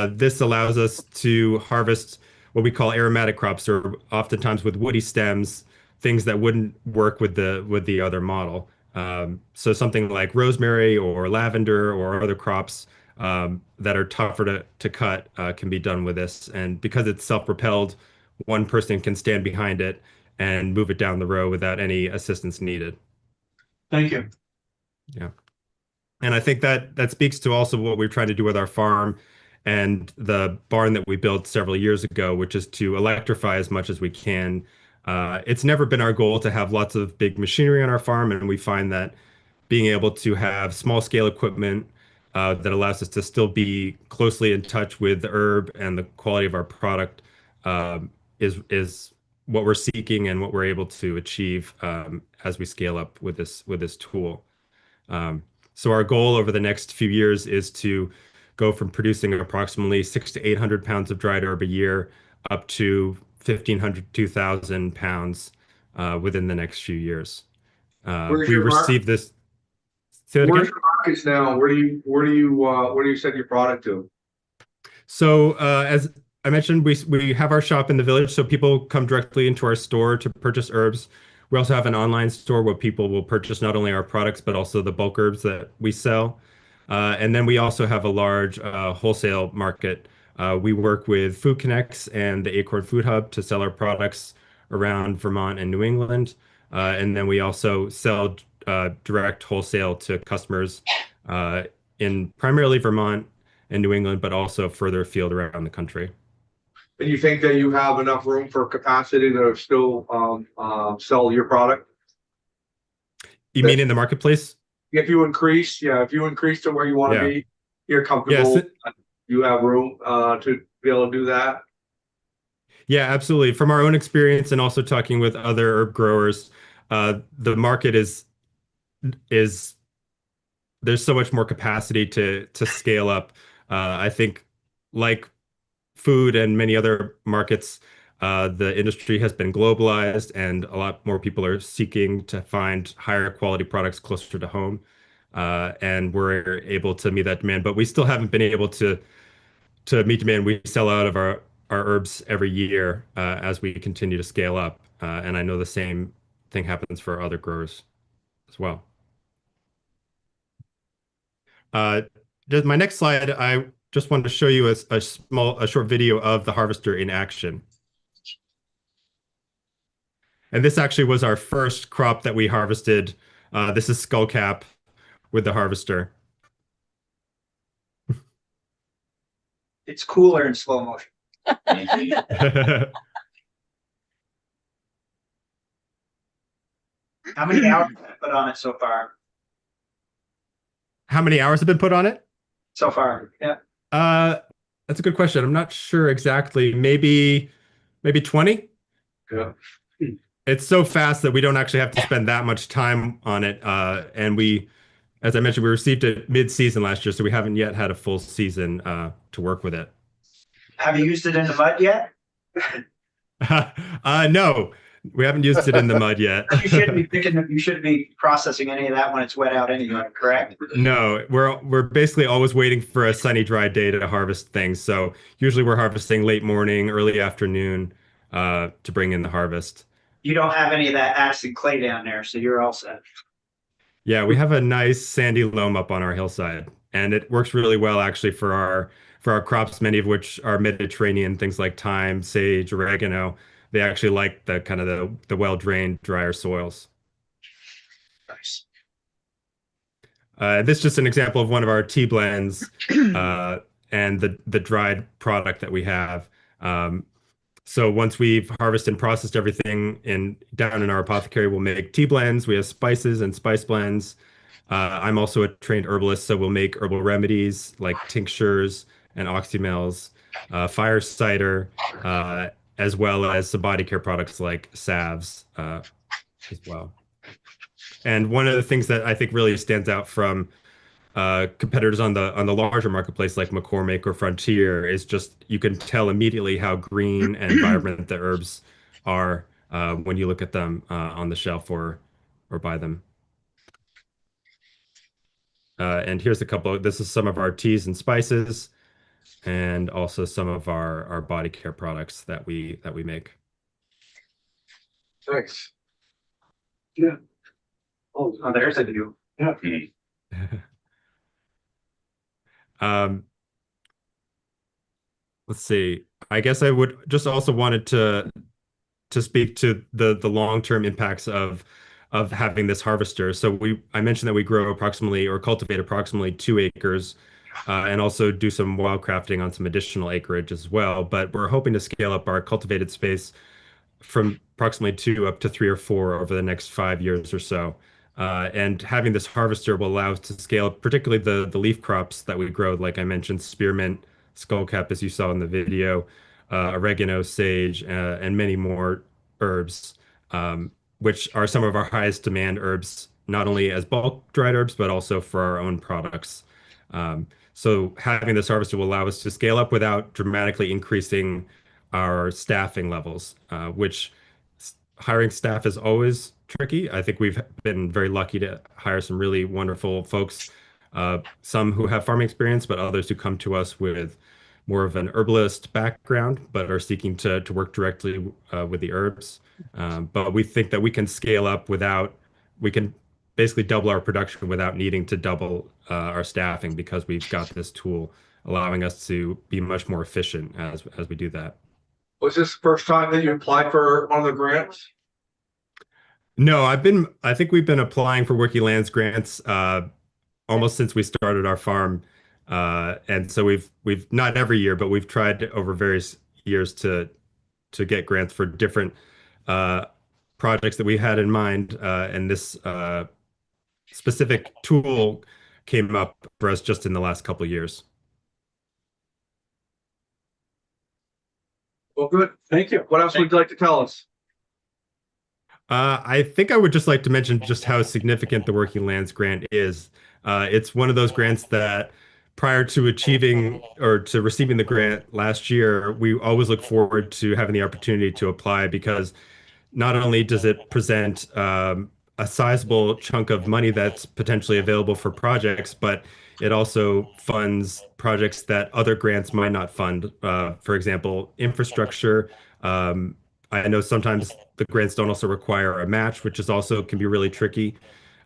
This allows us to harvest what we call aromatic crops, or oftentimes with woody stems, things that wouldn't work with the other model. So something like rosemary or lavender or other crops that are tougher to cut can be done with this. And because it's self-propelled, one person can stand behind it and move it down the row without any assistance needed. Thank you. Yeah. And I think that speaks to also what we're trying to do with our farm and the barn that we built several years ago, which is to electrify as much as we can. It's never been our goal to have lots of big machinery on our farm, and we find that being able to have small scale equipment that allows us to still be closely in touch with the herb and the quality of our product is what we're seeking and what we're able to achieve as we scale up with this tool. So our goal over the next few years is to go from producing approximately 600 to 800 pounds of dried herb a year up to 1,500 to 2,000 pounds within the next few years. Where's We your received this. Say that Where's again? your markets now? Where do you send your product to? So as I mentioned, we have our shop in the village, so people come directly into our store to purchase herbs. We also have an online store where people will purchase not only our products, but also the bulk herbs that we sell. And then we also have a large wholesale market. We work with Food Connects and the Acorn Food Hub to sell our products around Vermont and New England. And then we also sell direct wholesale to customers in primarily Vermont and New England, but also further afield around the country. And you think that you have enough room for capacity to still sell your product? You mean in the marketplace? If you increase to where you want to be, you're comfortable. Yes. You have room to be able to do that. Yeah, absolutely. From our own experience and also talking with other herb growers, the market is there's so much more capacity to scale up. I think like food and many other markets, the industry has been globalized and a lot more people are seeking to find higher quality products closer to home. And we're able to meet that demand, but we still haven't been able to meet demand. We sell out of our herbs every year as we continue to scale up. And I know the same thing happens for other growers as well. My next slide, I just wanted to show you a short video of the harvester in action. And this actually was our first crop that we harvested. This is skullcap with the harvester. It's cooler in slow motion. How many hours have you put on it so far? How many hours have been put on it? So far, yeah. That's a good question. I'm not sure exactly. Maybe 20? Yeah. it's so fast that we don't actually have to spend that much time on it. And we, as I mentioned, we received it mid-season last year, so we haven't yet had a full season to work with it. Have you used it in the mud yet? No, we haven't used it in the mud yet. You shouldn't be processing any of that when it's wet out anyway, correct? No, we're basically always waiting for a sunny, dry day to harvest things. So usually we're harvesting late morning, early afternoon to bring in the harvest. You don't have any of that acid clay down there, so you're all set. Yeah, we have a nice sandy loam up on our hillside, and it works really well actually for our crops, many of which are Mediterranean, things like thyme, sage, oregano. They actually like the kind of the well-drained, drier soils. Nice. This is just an example of one of our tea blends and the dried product that we have. So once we've harvested and processed everything down in our apothecary, we'll make tea blends. We have spices and spice blends. I'm also a trained herbalist, so we'll make herbal remedies like tinctures and oxymels, fire cider, as well as some body care products like salves as well. And one of the things that I think really stands out from competitors on the larger marketplace like McCormick or Frontier is just you can tell immediately how green and vibrant the herbs are when you look at them on the shelf or buy them. And here's this is some of our teas and spices, and also some of our body care products that we make. Thanks. Oh, there's a view. Yeah. Let's see. I guess I would just also wanted to speak to the long-term impacts of having this harvester. So I mentioned that we grow approximately or cultivate approximately 2 acres and also do some wildcrafting on some additional acreage as well. But we're hoping to scale up our cultivated space from approximately 2 up to 3 or 4 over the next 5 years or so. And having this harvester will allow us to scale, particularly the leaf crops that we grow, like I mentioned, spearmint, skullcap, as you saw in the video, oregano, sage, and many more herbs, which are some of our highest demand herbs, not only as bulk dried herbs, but also for our own products. So having this harvester will allow us to scale up without dramatically increasing our staffing levels, which hiring staff is always tricky. I think we've been very lucky to hire some really wonderful folks, some who have farming experience, but others who come to us with more of an herbalist background, but are seeking to work directly with the herbs. But we think that we can scale up we can basically double our production without needing to double our staffing because we've got this tool allowing us to be much more efficient as we do that. Was this the first time that you applied for one of the grants? No, I think we've been applying for Working Lands grants almost since we started our farm. And so we've not every year, but we've tried over various years to get grants for different projects that we had in mind. And this specific tool came up for us just in the last couple of years. Well, good. Thank you. What else would you like to tell us? I think I would just like to mention just how significant the Working Lands grant is. It's one of those grants that prior to achieving or to receiving the grant last year, we always look forward to having the opportunity to apply because not only does it present a sizable chunk of money that's potentially available for projects, but it also funds projects that other grants might not fund. For example, infrastructure. I know sometimes the grants don't also require a match, which is also can be really tricky.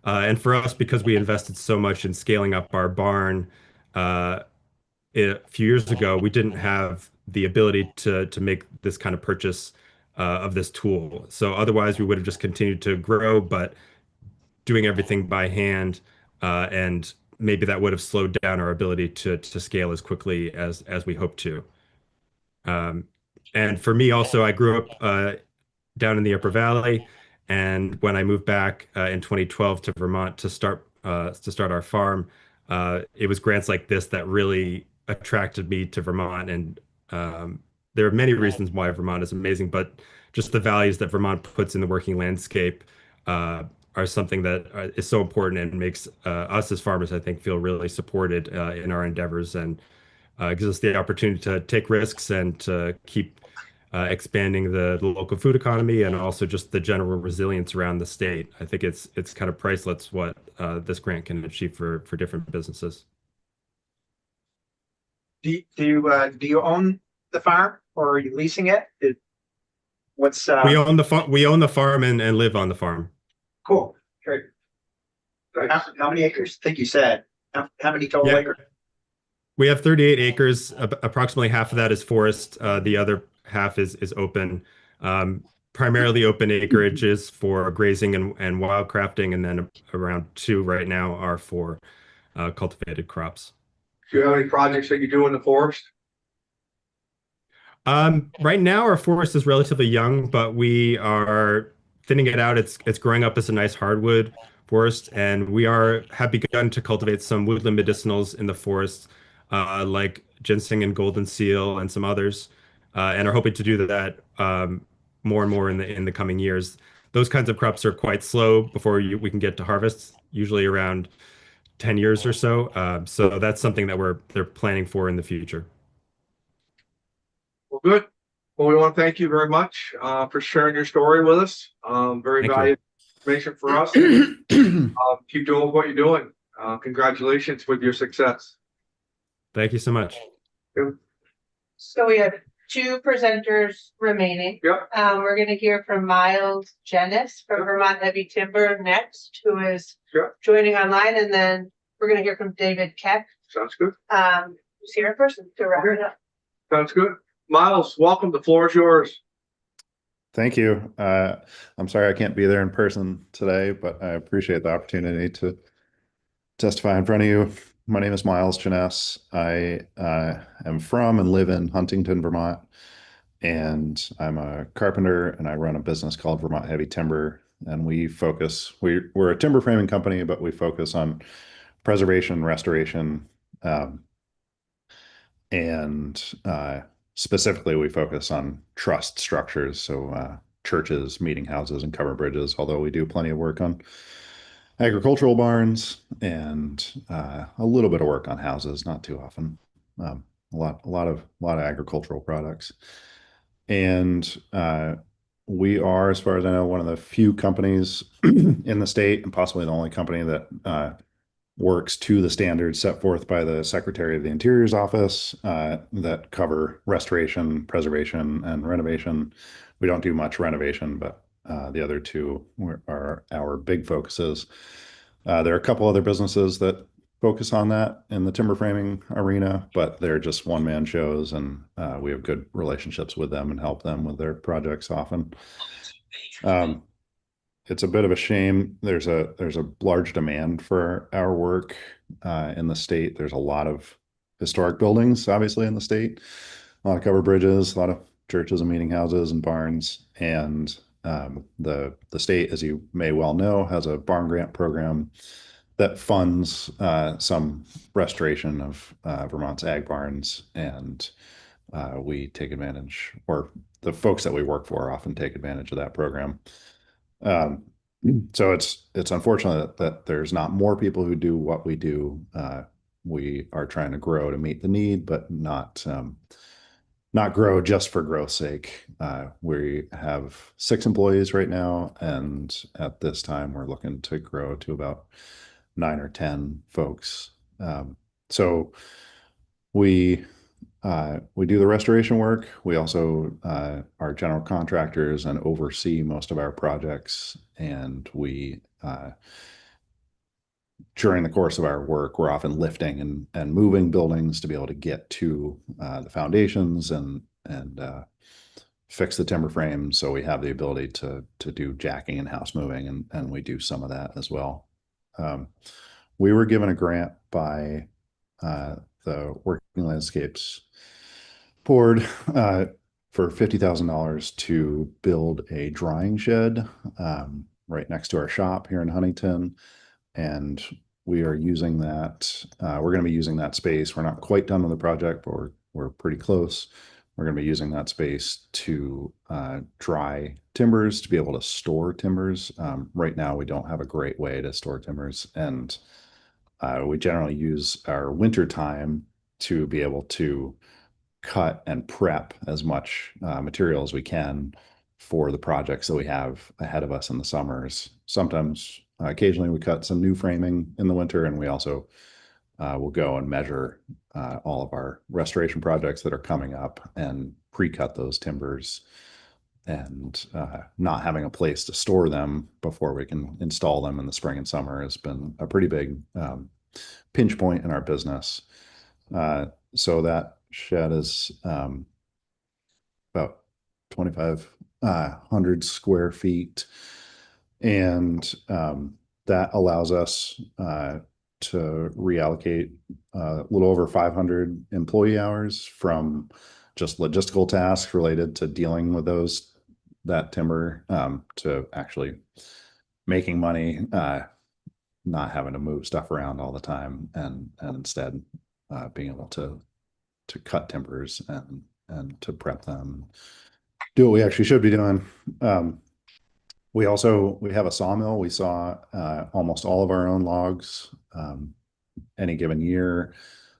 And for us, because we invested so much in scaling up our barn a few years ago, we didn't have the ability to make this kind of purchase of this tool. So otherwise, we would have just continued to grow, but doing everything by hand, and maybe that would have slowed down our ability to scale as quickly as we hoped to. And for me also, I grew up down in the Upper Valley, and when I moved back in 2012 to Vermont to start our farm, it was grants like this that really attracted me to Vermont and there are many reasons why Vermont is amazing, but just the values that Vermont puts in the working landscape are something that is so important and makes us as farmers, I think, feel really supported in our endeavors, and gives us the opportunity to take risks and to keep expanding the local food economy and also just the general resilience around the state. I think it's kind of priceless what this grant can achieve for different businesses. Do you own the farm or are you leasing it? What's We own the farm. We own the farm and live on the farm. cool? Great. How many acres? I think you said. How many total Yeah. acres? We have 38 acres. Approximately half of that is forest. The other half is open. Primarily open acreages for grazing and wildcrafting, and then around 2 right now are for cultivated crops. Do you have any projects that you do in the forest? Right now, our forest is relatively young, but we are thinning it out. It's growing up as a nice hardwood forest, and we have begun to cultivate some woodland medicinals in the forest, like ginseng and golden seal and some others, and are hoping to do that more and more in the coming years. Those kinds of crops are quite slow before we can get to harvest, usually around 10 years or so. So that's something that they're planning for in the future. Well, good. Well, we want to thank you very much for sharing your story with us. Very Thank you. valuable information for us. Keep doing what you're doing. Congratulations with your success. Thank you so much. So we have 2 presenters remaining. Yep. We're gonna hear from Miles Jennis from Vermont Heavy Timber next, who is Sure. joining online, and then we're gonna hear from David Keck, Sounds good. who's here in person to wrap it up. Sounds good. Miles, welcome. The floor is yours. Thank you. I'm sorry I can't be there in person today, but I appreciate the opportunity to testify in front of you. My name is Miles Janess. I am from and live in Huntington, Vermont, and I'm a carpenter and I run a business called Vermont Heavy Timber. And we're a timber framing company, but we focus on preservation, restoration, and specifically, we focus on trussed structures, so churches, meeting houses, and covered bridges, although we do plenty of work on agricultural barns and a little bit of work on houses, not too often. A lot of agricultural products. And we are, as far as I know, one of the few companies in the state, and possibly the only company that works to the standards set forth by the Secretary of the Interior's office that cover restoration, preservation, and renovation. We don't do much renovation, but the other 2 are our big focuses. There are a couple other businesses that focus on that in the timber framing arena, but they're just one-man shows, and we have good relationships with them and help them with their projects often. It's a bit of a shame. There's a large demand for our work in the state. There's a lot of historic buildings, obviously, in the state. A lot of covered bridges, a lot of churches and meeting houses and barns. And the state, as you may well know, has a barn grant program that funds some restoration of Vermont's ag barns. And we take advantage, or the folks that we work for often take advantage of that program. So it's unfortunate that there's not more people who do what we do. We are trying to grow to meet the need, but not grow just for growth's sake. We have 6 employees right now, and at this time we're looking to grow to about 9 or 10 folks. So we do the restoration work. We also are general contractors and oversee most of our projects. And we, during the course of our work, we're often lifting and moving buildings to be able to get to the foundations and fix the timber frame. So we have the ability to do jacking and house moving, and we do some of that as well. We were given a grant by the Working Landscapes Board for $50,000 to build a drying shed right next to our shop here in Huntington. And we are using that. We're going to be using that space. We're not quite done with the project, but we're pretty close. we're going to be using that space to dry timbers, to be able to store timbers. Right now, we don't have a great way to store timbers, and we generally use our winter time to be able to cut and prep as much material as we can for the projects that we have ahead of us in the summers. Sometimes, occasionally, we cut some new framing in the winter, and we also will go and measure all of our restoration projects that are coming up and pre-cut those timbers. And not having a place to store them before we can install them in the spring and summer has been a pretty big pinch point in our business. So that shed is about 2,500 square feet. And that allows us to reallocate a little over 500 employee hours from just logistical tasks related to dealing with that timber to actually making money, not having to move stuff around all the time, and instead being able to cut timbers and to prep them, do what we actually should be doing. We have a sawmill. We saw almost all of our own logs any given year.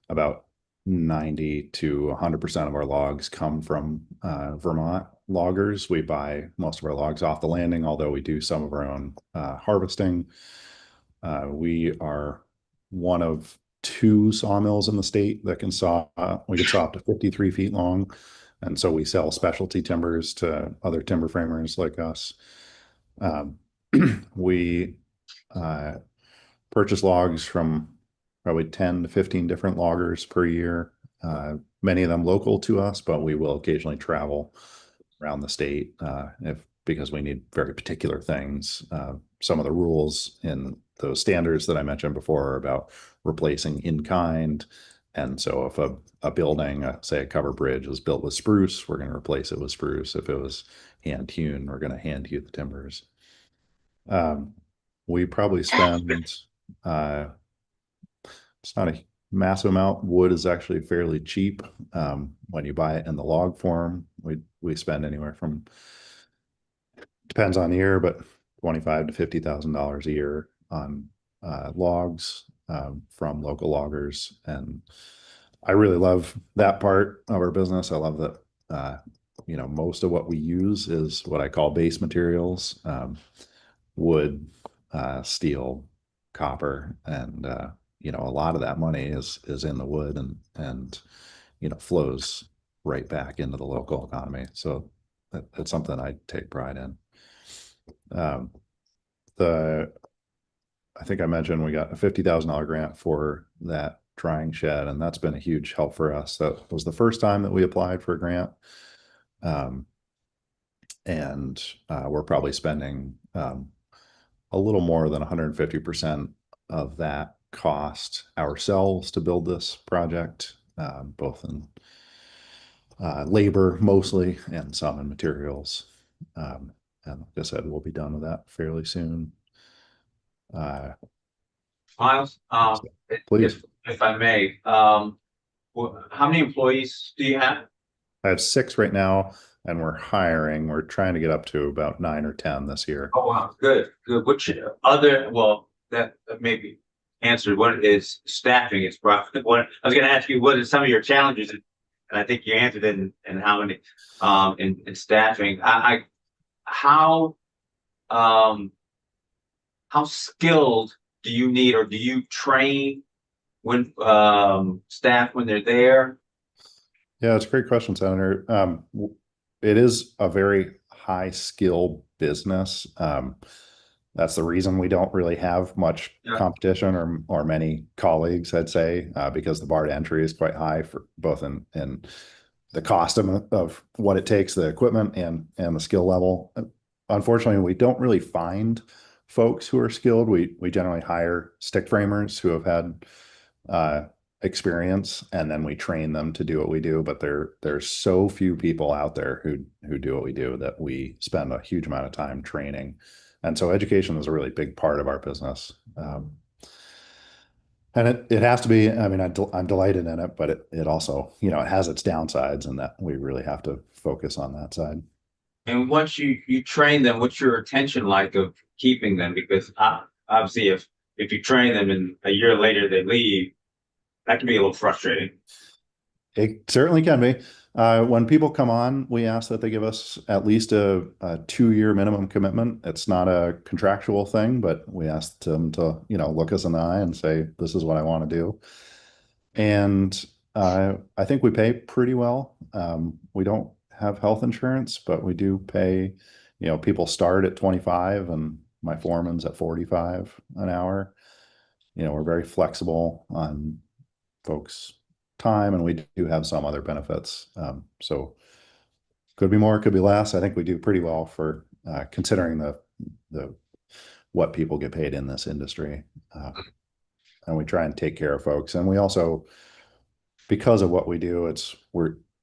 About 90 to 100% of our logs come from Vermont loggers. We buy most of our logs off the landing, although we do some of our own harvesting. We are one of 2 sawmills in the state that can saw up to 53 feet long. And so we sell specialty timbers to other timber framers like us. We purchase logs from probably 10 to 15 different loggers per year, many of them local to us, but we will occasionally travel around the state because we need very particular things. Some of the rules in those standards that I mentioned before are about replacing in kind. And so if a building, say a cover bridge, was built with spruce, we're going to replace it with spruce. If it was hand hewn, we're going to hand hew the timbers. We probably spend, it's not a massive amount. Wood is actually fairly cheap. When you buy it in the log form, we spend anywhere from, depends on the year, but $25,000 to $50,000 a year on logs from local loggers. And I really love that part of our business. I love that, most of what we use is what I call base materials, wood, steel, copper, and, a lot of that money is in the wood and flows right back into the local economy. So that's something I take pride in. I think I mentioned we got a $50,000 grant for that drying shed, and that's been a huge help for us. That was the first time that we applied for a grant. And we're probably spending a little more than 150% of that cost ourselves to build this project, both in labor mostly and some in materials. And like I said, we'll be done with that fairly soon. Miles, Please. if I may, how many employees do you have? I have 6 right now, and we're hiring. We're trying to get up to about 9 or 10 this year. Oh, wow, good. Which that maybe answered what is staffing is profit. What I was going to ask you, what are some of your challenges? And I think you answered it and how many in staffing. How skilled do you need, or do you train when staff when they're there? Yeah, it's a great question, Senator. It is a very high skill business. That's the reason we don't really have much competition or many colleagues, I'd say, because the bar to entry is quite high for both in the cost of what it takes, the equipment and the skill level. Unfortunately, we don't really find folks who are skilled. We generally hire stick framers who have had experience, and then we train them to do what we do. But there's so few people out there who do what we do that we spend a huge amount of time training. And so education is a really big part of our business. And it has to be, I mean, I'm delighted in it, but it also, you know, it has its downsides and that we really have to focus on that side. And once you train them, what's your attention like of keeping them? Because obviously, if you train them and a year later they leave, that can be a little frustrating. It certainly can be. When people come on, we ask that they give us at least a 2-year minimum commitment. It's not a contractual thing, but we ask them to, you know, look us in the eye and say, this is what I want to do. And I think we pay pretty well. We don't have health insurance, but we do pay, you know, people start at 25 and my foreman's at 45 an hour. You know, we're very flexible on folks' time, and we do have some other benefits. So could be more, could be less. I think we do pretty well for considering the what people get paid in this industry. And we try and take care of folks. And we also, because of what we do,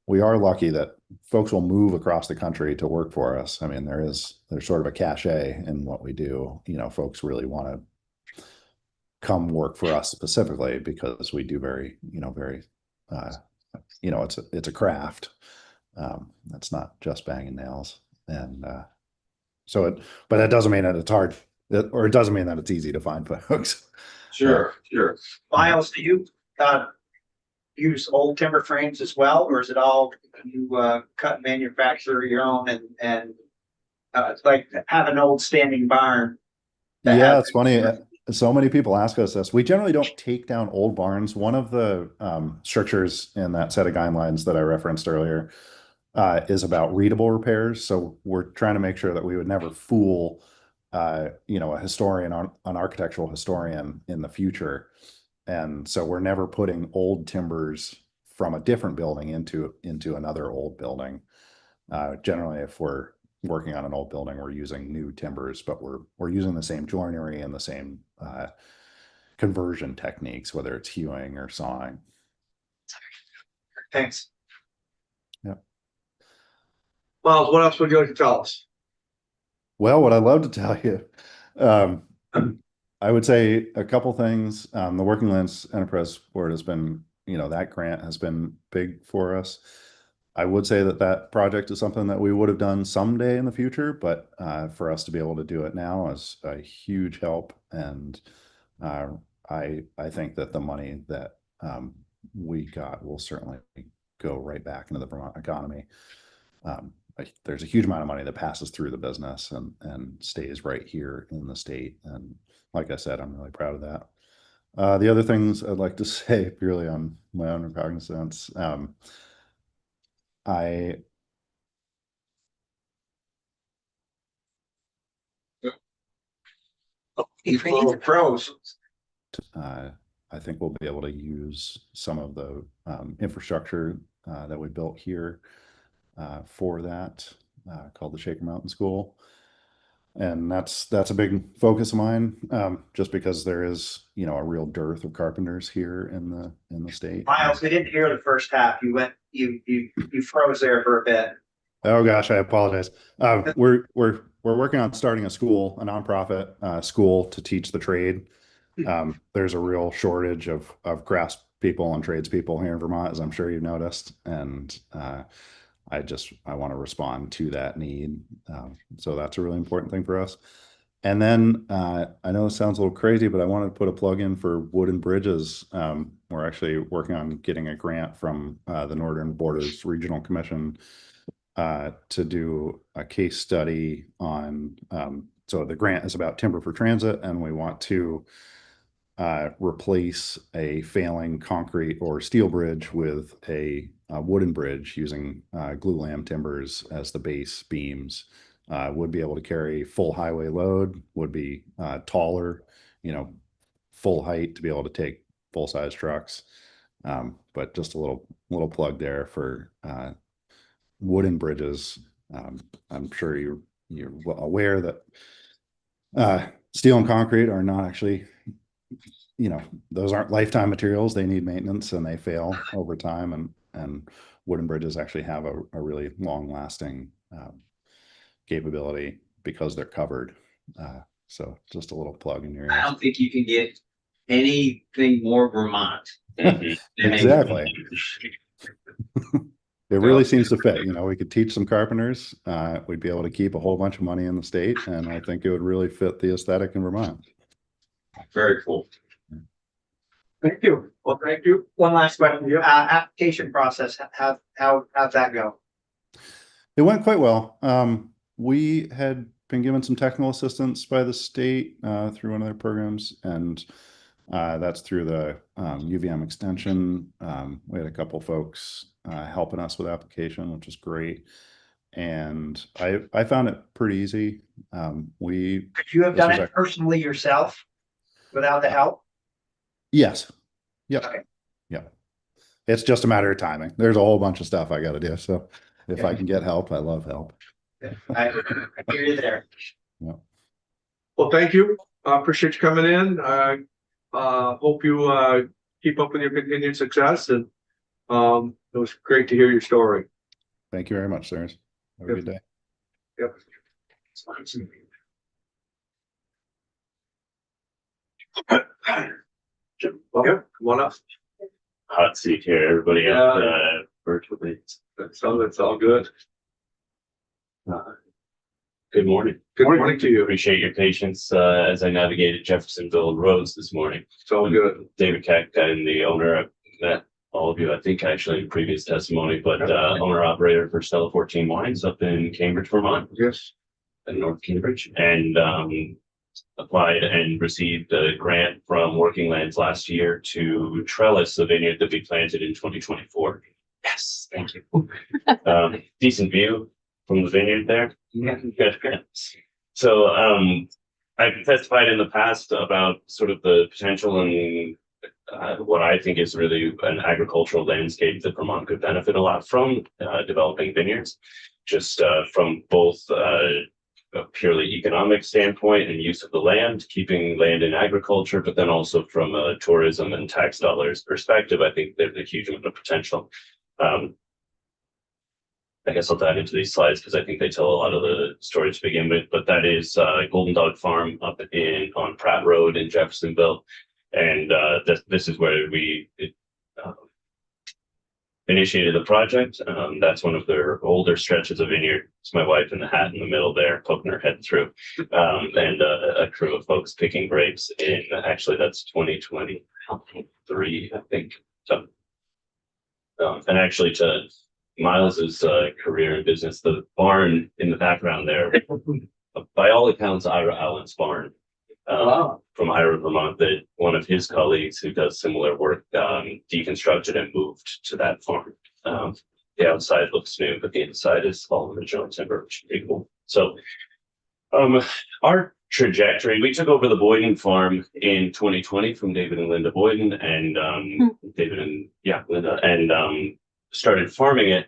we are lucky that folks will move across the country to work for us. I mean, there's sort of a cachet in what we do. You know, folks really want to come work for us specifically because we do very, you know, it's a craft. It's not just banging nails. And but that doesn't mean that it's hard, or it doesn't mean that it's easy to find folks. Sure. Miles, do you use old timber frames as well, or is it all you cut and manufacture your own and like have an old standing barn? Yeah, it's funny. So many people ask us this. We generally don't take down old barns. One of the strictures in that set of guidelines that I referenced earlier is about readable repairs. So we're trying to make sure that we would never fool, you know, a historian, an architectural historian in the future. And so we're never putting old timbers from a different building into another old building. Generally, if we're working on an old building, we're using new timbers, but we're using the same joinery and the same conversion techniques, whether it's hewing or sawing. Thanks. Miles, what else would you like to tell us? Well, what I'd love to tell you, I would say a couple things. The Working Lands Enterprise Board has been, you know, that grant has been big for us. I would say that project is something that we would have done someday in the future, but for us to be able to do it now is a huge help. And I think that the money that we got will certainly go right back into the Vermont economy. There's a huge amount of money that passes through the business and stays right here in the state. And like I said, I'm really proud of that. The other things I'd like to say purely on my own recognizance, Pros. I think we'll be able to use some of the infrastructure that we built here for that, called the Shaker Mountain School. And that's a big focus of mine, just because there is, you know, a real dearth of carpenters here in the state. Miles, we didn't hear the first half. You froze there for a bit. Oh gosh, I apologize. We're working on starting a school, a nonprofit school to teach the trade. There's a real shortage of crafts people and tradespeople here in Vermont, as I'm sure you've noticed, and I want to respond to that need. So that's a really important thing for us. And then I know it sounds a little crazy, but I wanted to put a plug in for Wooden Bridges. We're actually working on getting a grant from the Northern Borders Regional Commission to do a case study on, so the grant is about timber for transit, and we want to replace a failing concrete or steel bridge with a wooden bridge using glulam timbers as the base beams. Would be able to carry full highway load, would be taller, you know, full height to be able to take full size trucks. But just a little plug there for wooden bridges. I'm sure you're well aware that steel and concrete are not actually, you know, those aren't lifetime materials. They need maintenance and they fail over time. And wooden bridges actually have a really long lasting capability because they're covered. So just a little plug in your ears. I don't think you can get anything more Vermont. Exactly. It really seems to fit. You know, we could teach some carpenters. We'd be able to keep a whole bunch of money in the state, and I think it would really fit the aesthetic in Vermont. Very cool. Thank you. Well, thank you. One last question, application process, how'd that go? It went quite well. We had been given some technical assistance by the state through one of their programs, and that's through the UVM extension. We had a couple folks helping us with application, which is great. And I found it pretty easy. Could you have This done was it personally yourself without the help? Yes. Yep. Okay. Yep. It's just a matter of timing. There's a whole bunch of stuff I got to do. So if I can get help, I love help. I hear you there. Well, thank you. Appreciate you coming in. Hope you keep up with your continued success, and it was great to hear your story. Thank you very much, sirs. Have a good day. Yep. Okay, come on up. Hot seat here, everybody else, virtually. That's all good. Good morning. Good morning to you. Appreciate your patience, as I navigated Jeffersonville roads this morning. It's all good. David Keck and the owner, I've met all of you, I think actually in previous testimony, but, owner operator for Stella 14 Wines up in Cambridge, Vermont, Yes. in North Cambridge, and, applied and received a grant from Working Lands last year to trellis the vineyard that we planted in 2024. Yes, thank you. Decent view from the vineyard there. So, I've testified in the past about sort of the potential and what I think is really an agricultural landscape that Vermont could benefit a lot from, developing vineyards, just from both a purely economic standpoint and use of the land, keeping land in agriculture, but then also from a tourism and tax dollars perspective, I think there's a huge amount of potential. I guess I'll dive into these slides because I think they tell a lot of the story to begin with, but that is Golden Dog Farm up on Pratt Road in Jeffersonville. And this is where we initiated the project. That's one of their older stretches of vineyard. It's my wife in the hat in the middle there, poking her head through, and a crew of folks picking grapes in, actually that's 2023, I think. So, and actually to Miles's career in business, the barn in the background there, by all accounts, Ira Allen's barn. From Ira, Vermont, that one of his colleagues who does similar work deconstructed and moved to that farm. The outside looks new, but the inside is all original timber, which is pretty cool. So our trajectory, we took over the Boyden farm in 2020 from David and Linda Boyden, and Linda, and started farming it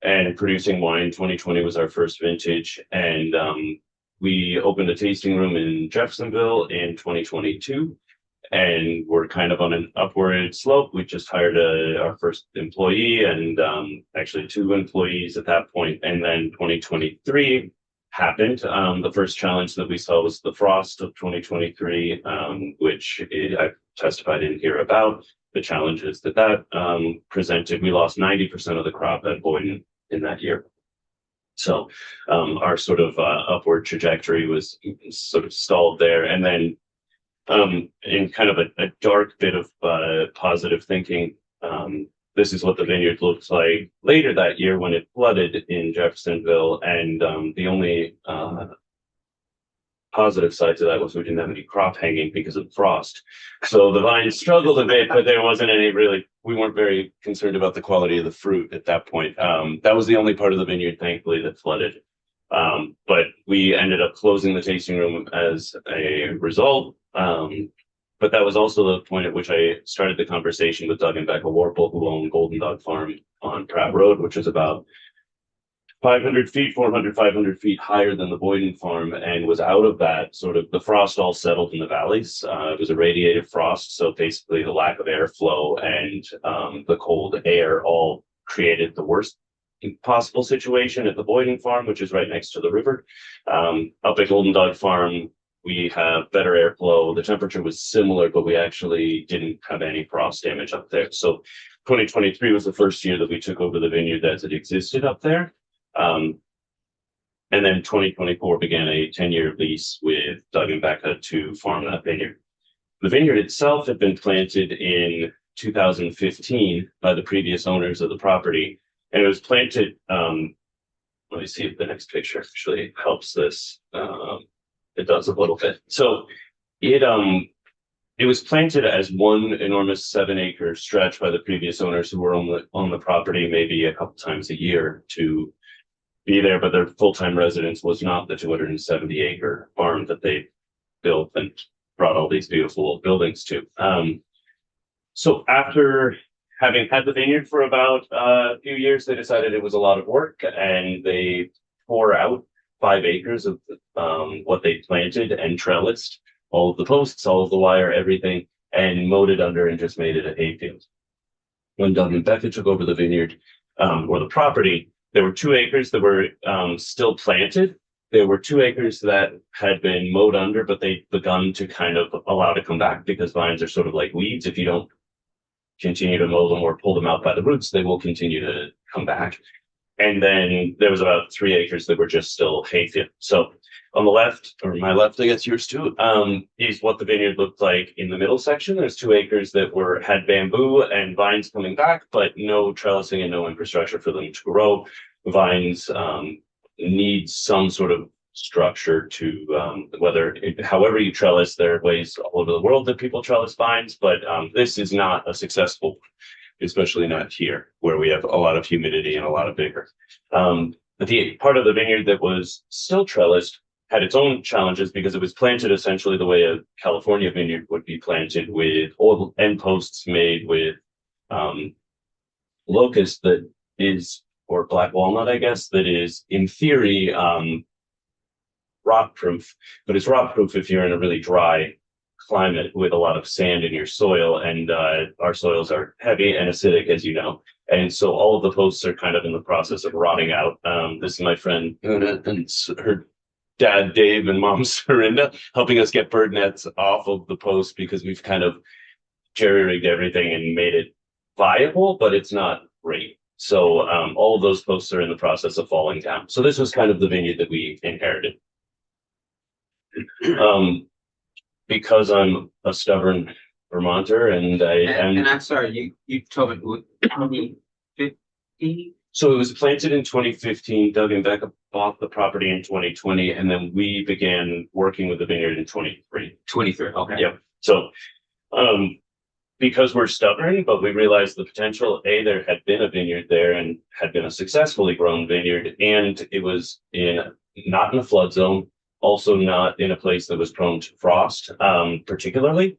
and producing wine. 2020 was our first vintage, and we opened a tasting room in Jeffersonville in 2022, and we're kind of on an upward slope. We just hired our first employee, and actually 2 employees at that point. And then 2023 happened. The first challenge that we saw was the frost of 2023, which I've testified in here about the challenges that presented. We lost 90% of the crop at Boyden in that year. So our sort of upward trajectory was sort of stalled there. And then in kind of a dark bit of positive thinking, this is what the vineyard looks like later that year when it flooded in Jeffersonville. And the only positive side to that was we didn't have any crop hanging because of the frost. So the vines struggled a bit, but there wasn't any we weren't very concerned about the quality of the fruit at that point. That was the only part of the vineyard, thankfully, that flooded. But we ended up closing the tasting room as a result. But that was also the point at which I started the conversation with Doug and Becca Warple, who own Golden Dog Farm on Pratt Road, which is about 500 feet, 500 feet higher than the Boyden farm, and was out of that sort of the frost all settled in the valleys. It was a radiative frost. So basically the lack of airflow and the cold air all created the worst possible situation at the Boyden farm, which is right next to the river. Up at Golden Dog Farm, We have better airflow. The temperature was similar, but we actually didn't have any frost damage up there. So 2023 was the first year that we took over the vineyard as it existed up there. And then 2024 began a 10-year lease with Doug and Becca to farm that vineyard. The vineyard itself had been planted in 2015 by the previous owners of the property. And it was planted, let me see if the next picture actually helps this. It does a little bit. So it was planted as one enormous 7-acre stretch by the previous owners who were on the property maybe a couple times a year to be there, but their full-time residence was not the 270-acre farm that they built and brought all these beautiful buildings to. So after having had the vineyard for about a few years, they decided it was a lot of work, and they tore out 5 acres of what they planted and trellised all of the posts, all of the wire, everything, and mowed it under and just made it a hayfield. When Doug and Becca took over the vineyard or the property, there were 2 acres that were still planted. There were 2 acres that had been mowed under, but they'd begun to kind of allow to come back because vines are sort of like weeds. If you don't continue to mow them or pull them out by the roots, they will continue to come back. And then there was about 3 acres that were just still hayfield. So on the left, or my left, I guess yours too, is what the vineyard looked like in the middle section. There's 2 acres that had bamboo and vines coming back, but no trellising and no infrastructure for them to grow. Vines need some sort of structure to however you trellis. There are ways all over the world that people trellis vines, but this is not a successful, especially not here where we have a lot of humidity and a lot of vigor. The part of the vineyard that was still trellised had its own challenges because it was planted essentially the way a California vineyard would be planted, with old end posts made with locust that is, or black walnut, I guess, that is in theory rot proof, but it's rot proof if you're in a really dry climate with a lot of sand in your soil, and our soils are heavy and acidic, as you know. And so all of the posts are kind of in the process of rotting out. This is my friend Una and her dad Dave and mom Serinda helping us get bird nets off of the post because we've kind of jerry-rigged everything and made it viable, but it's not great. So all of those posts are in the process of falling down. So this was kind of the vineyard that we inherited. Because I'm a stubborn Vermonter and and I'm sorry, you told me 2015. So it was planted in 2015. Doug and Becca bought the property in 2020, and then we began working with the vineyard in 23. 23. Okay. Yep. So, because we're stubborn, but we realized the potential. There had been a vineyard there and had been a successfully grown vineyard, and it was not in a flood zone, also not in a place that was prone to frost, particularly.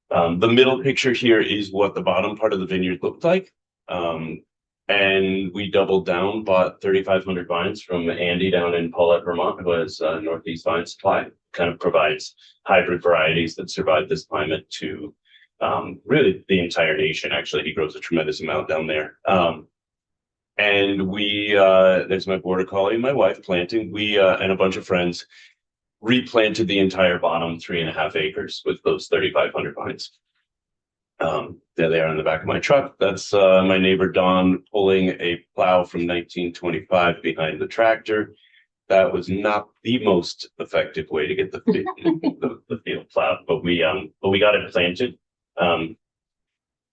The middle picture here is what the bottom part of the vineyard looked like. And we doubled down, bought 3,500 vines from Andy down in Paulette, Vermont, who has Northeast Vine Supply, kind of provides hybrid varieties that survive this climate to really the entire nation. Actually, he grows a tremendous amount down there. And we, there's my border collie and my wife planting. We and a bunch of friends replanted the entire bottom 3.5 acres with those 3,500 vines. There they are in the back of my truck. That's my neighbor Don pulling a plow from 1925 behind the tractor. That was not the most effective way to get the field plowed, but we got it planted.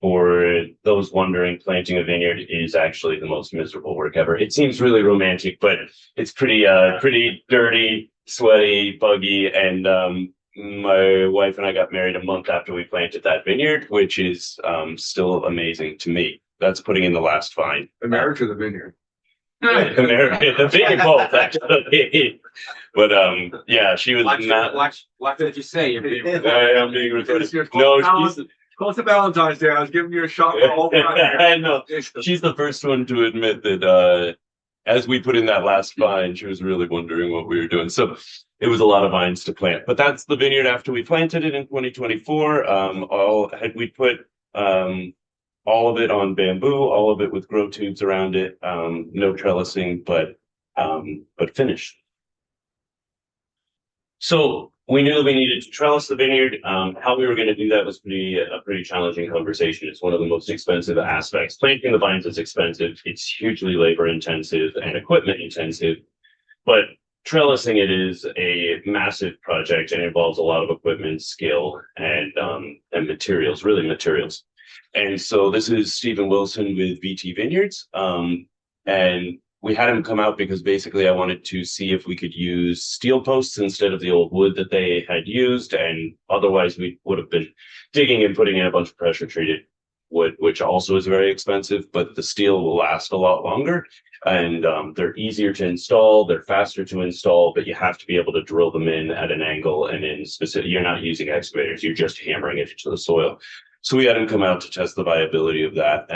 For those wondering, planting a vineyard is actually the most miserable work ever. It seems really romantic, but it's pretty dirty, sweaty, buggy, and my wife and I got married a month after we planted that vineyard, which is still amazing to me. That's putting in the last vine. The marriage or the vineyard? The vineyard both, actually. But yeah, she was not. Watch what you say. You're being I'm being recorded. No, she's. Close to Valentine's Day. I was giving you a shot for the whole time. I know. She's the first one to admit that as we put in that last vine, she was really wondering what we were doing. So it was a lot of vines to plant. But that's the vineyard after we planted it in 2024. We put all of it on bamboo, all of it with grow tubes around it, no trellising, but finished. So we knew that we needed to trellis the vineyard. How we were going to do that was a pretty challenging conversation. It's one of the most expensive aspects. Planting the vines is expensive. It's hugely labor intensive and equipment intensive, but trellising it is a massive project and involves a lot of equipment, skill, and materials, really materials. And so this is Stephen Wilson with VT Vineyards. And we had him come out because basically I wanted to see if we could use steel posts instead of the old wood that they had used. And otherwise we would have been digging and putting in a bunch of pressure treated wood, which also is very expensive, but the steel will last a lot longer. And they're easier to install, they're faster to install, but you have to be able to drill them in at an angle and in specific, you're not using excavators, you're just hammering it into the soil. So we had him come out to test the viability of that.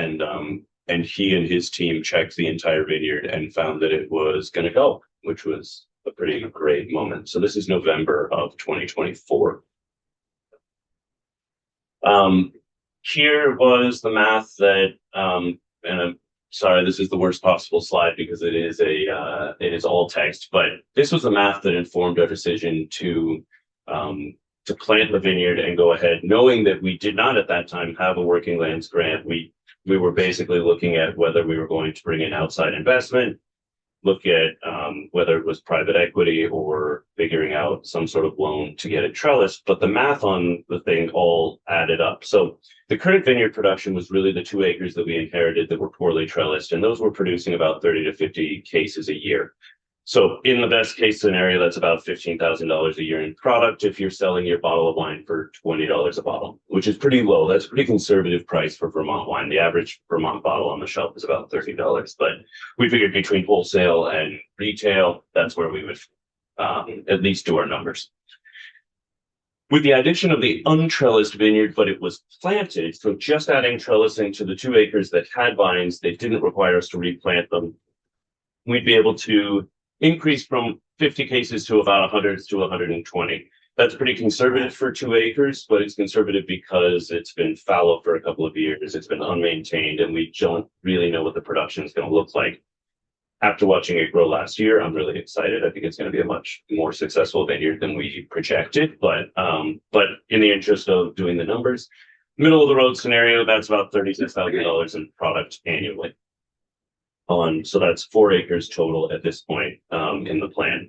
And he and his team checked the entire vineyard and found that it was going to go, which was a pretty great moment. So this is November of 2024. Here was the math that, and I'm sorry, this is the worst possible slide because it is all text, but this was the math that informed our decision to plant the vineyard and go ahead, knowing that we did not at that time have a working lands grant. We were basically looking at whether we were going to bring in outside investment, look at whether it was private equity or figuring out some sort of loan to get it trellised. But the math on the thing all added up. So the current vineyard production was really the 2 acres that we inherited that were poorly trellised, and those were producing about 30 to 50 cases a year. So in the best case scenario, that's about $15,000 a year in product if you're selling your bottle of wine for $20 a bottle, which is pretty low. That's a pretty conservative price for Vermont wine. The average Vermont bottle on the shelf is about $30, but we figured between wholesale and retail, that's where we would at least do our numbers. With the addition of the untrellised vineyard, but it was planted, so just adding trellising to the 2 acres that had vines, they didn't require us to replant them. We'd be able to increase from 50 cases to about 100 to 120. That's pretty conservative for 2 acres, but it's conservative because it's been fallow for a couple of years. It's been unmaintained, and we don't really know what the production is going to look like. After watching it grow last year, I'm really excited. I think it's going to be a much more successful vineyard than we projected. But in the interest of doing the numbers, middle of the road scenario, that's about $36,000 in product annually. So that's 4 acres total at this point in the plan.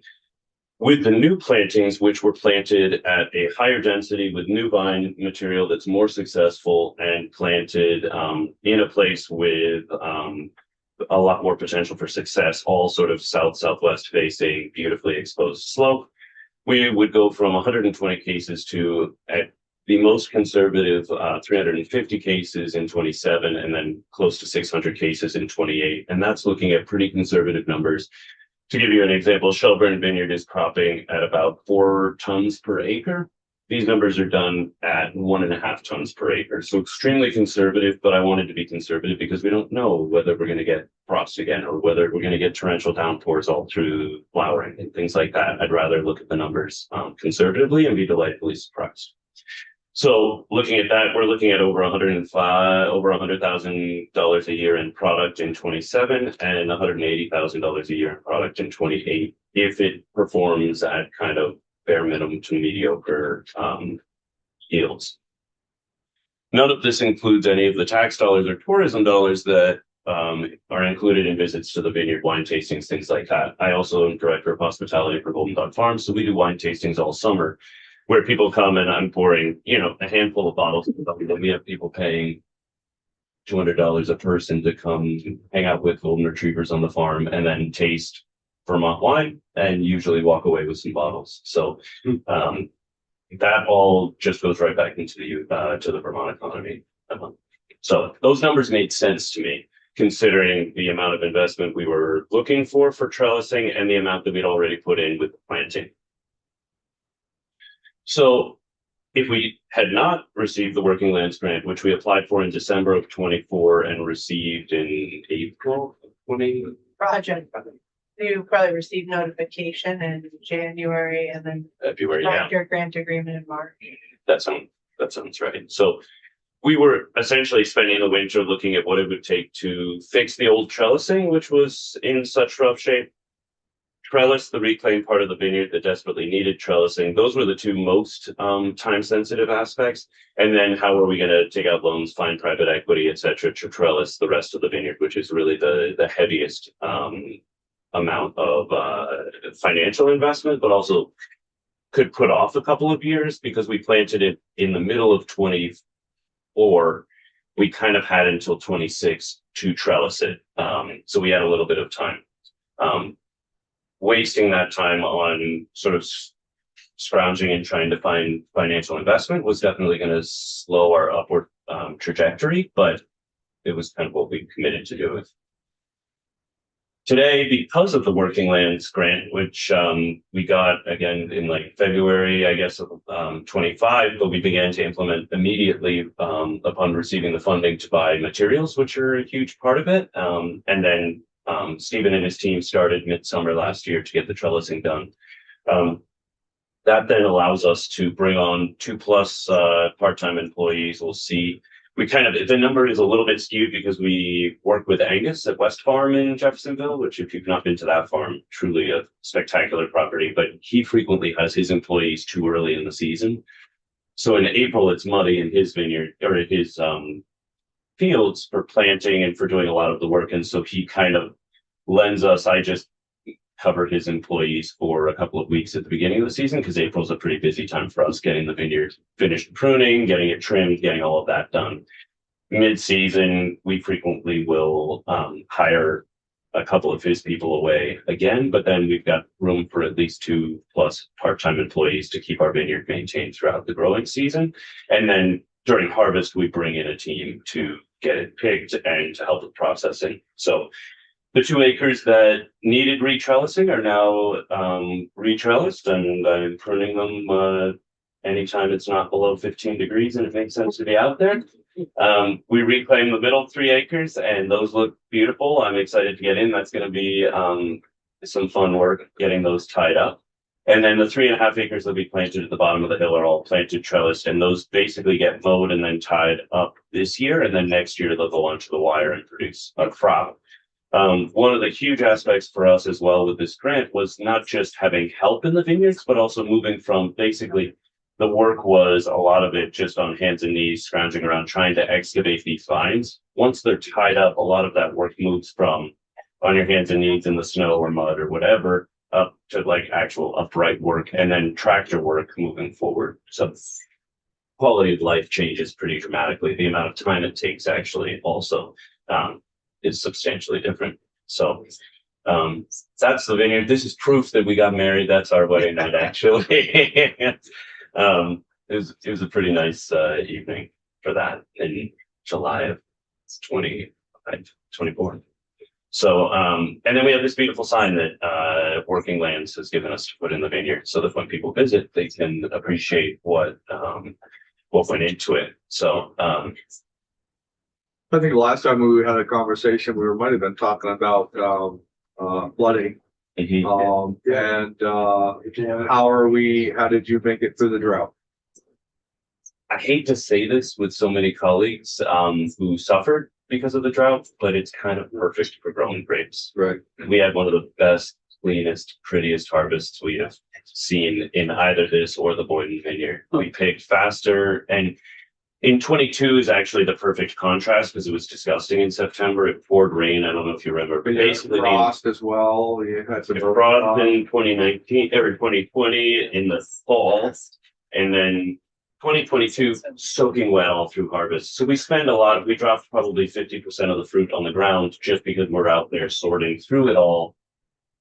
With the new plantings, which were planted at a higher density with new vine material that's more successful and planted in a place with a lot more potential for success, all sort of south-southwest facing, beautifully exposed slope, we would go from 120 cases to, at the most conservative, 350 cases in 27, and then close to 600 cases in 28. And that's looking at pretty conservative numbers. To give you an example, Shelburne Vineyard is cropping at about 4 tons per acre. These numbers are done at 1.5 tons per acre. So extremely conservative, but I wanted to be conservative because we don't know whether we're going to get frost again or whether we're going to get torrential downpours all through flowering and things like that. I'd rather look at the numbers conservatively and be delightfully surprised. So looking at that, we're looking at over $100,000 a year in product in 27 and $180,000 a year in product in 28 if it performs at kind of bare minimum to mediocre yields. None of this includes any of the tax dollars or tourism dollars that are included in visits to the vineyard, wine tastings, things like that. I also am director of hospitality for Golden Dog Farms, so we do wine tastings all summer, where people come and I'm pouring, a handful of bottles. We have people paying $200 a person to come hang out with golden retrievers on the farm and then taste Vermont wine and usually walk away with some bottles. So that all just goes right back into the Vermont economy. So those numbers made sense to me, considering the amount of investment we were looking for trellising and the amount that we'd already put in with the planting. So if we had not received the Working Lands Grant, which we applied for in December of 24 and received in April of 20, Project. You probably received notification in January and then February, signed your grant agreement in March. that sounds right. So we were essentially spending the winter looking at what it would take to fix the old trellising, which was in such rough shape, trellis the reclaimed part of the vineyard that desperately needed trellising. Those were the two most time sensitive aspects. And then how are we going to take out loans, find private equity, et cetera, to trellis the rest of the vineyard, which is really the heaviest amount of financial investment, but also could put off a couple of years because we planted it in the middle of 24. We kind of had until 26 to trellis it. So we had a little bit of time. Wasting that time on sort of scrounging and trying to find financial investment was definitely going to slow our upward trajectory, but it was kind of what we committed to do. Today, because of the Working Lands grant, which we got again in like February, I guess, of 25, but we began to implement immediately upon receiving the funding to buy materials, which are a huge part of it. And then Stephen and his team started midsummer last year to get the trellising done. That then allows us to bring on 2+ part-time employees. We'll see. We kind of, the number is a little bit skewed because we work with Angus at West Farm in Jeffersonville, which if you've not been to that farm, truly a spectacular property, but he frequently has his employees too early in the season. So in April, it's muddy in his vineyard or his fields for planting and for doing a lot of the work. And so he kind of lends us, I just covered his employees for a couple of weeks at the beginning of the season because April's a pretty busy time for us getting the vineyard finished pruning, getting it trimmed, getting all of that done. Mid-season, we frequently will hire a couple of his people away again, but then we've got room for at least 2+ part-time employees to keep our vineyard maintained throughout the growing season. And then during harvest, we bring in a team to get it picked and to help with processing. So the 2 acres that needed retrellising are now retrellised, and I'm pruning them anytime it's not below 15 degrees and it makes sense to be out there. We reclaim the middle 3 acres and those look beautiful. I'm excited to get in. That's going to be some fun work getting those tied up. And then the 3.5 acres that we planted at the bottom of the hill are all planted trellised, and those basically get mowed and then tied up this year. And then next year they'll go onto the wire and produce a crop. One of the huge aspects for us as well with this grant was not just having help in the vineyards, but also moving from basically the work was a lot of it just on hands and knees, scrounging around, trying to excavate these vines. Once they're tied up, a lot of that work moves from on your hands and knees in the snow or mud or whatever, up to like actual upright work and then tractor work moving forward. So quality of life changes pretty dramatically. The amount of time it takes actually also is substantially different. So that's the vineyard. This is proof that we got married. That's our wedding night, actually. It was a pretty nice evening for that in July of 2024. So and then we have this beautiful sign that Working Lands has given us to put in the vineyard so that when people visit, they can appreciate what went into it. So I think the last time we had a conversation, we might have been talking about flooding. And how did you make it through the drought? I hate to say this with so many colleagues who suffered because of the drought, but it's kind of perfect for growing grapes. Right. We had one of the best, cleanest, prettiest harvests we have seen in either this or the Boyden Vineyard. We picked faster, and in 22 is actually the perfect contrast because it was disgusting in September. It poured rain. I don't know if you remember, but basically frost as well. You had some frost in 2019 or 2020 in the fall, and then 2022 soaking wet all through harvest. So we spend a lot. We dropped probably 50% of the fruit on the ground just because we're out there sorting through it all.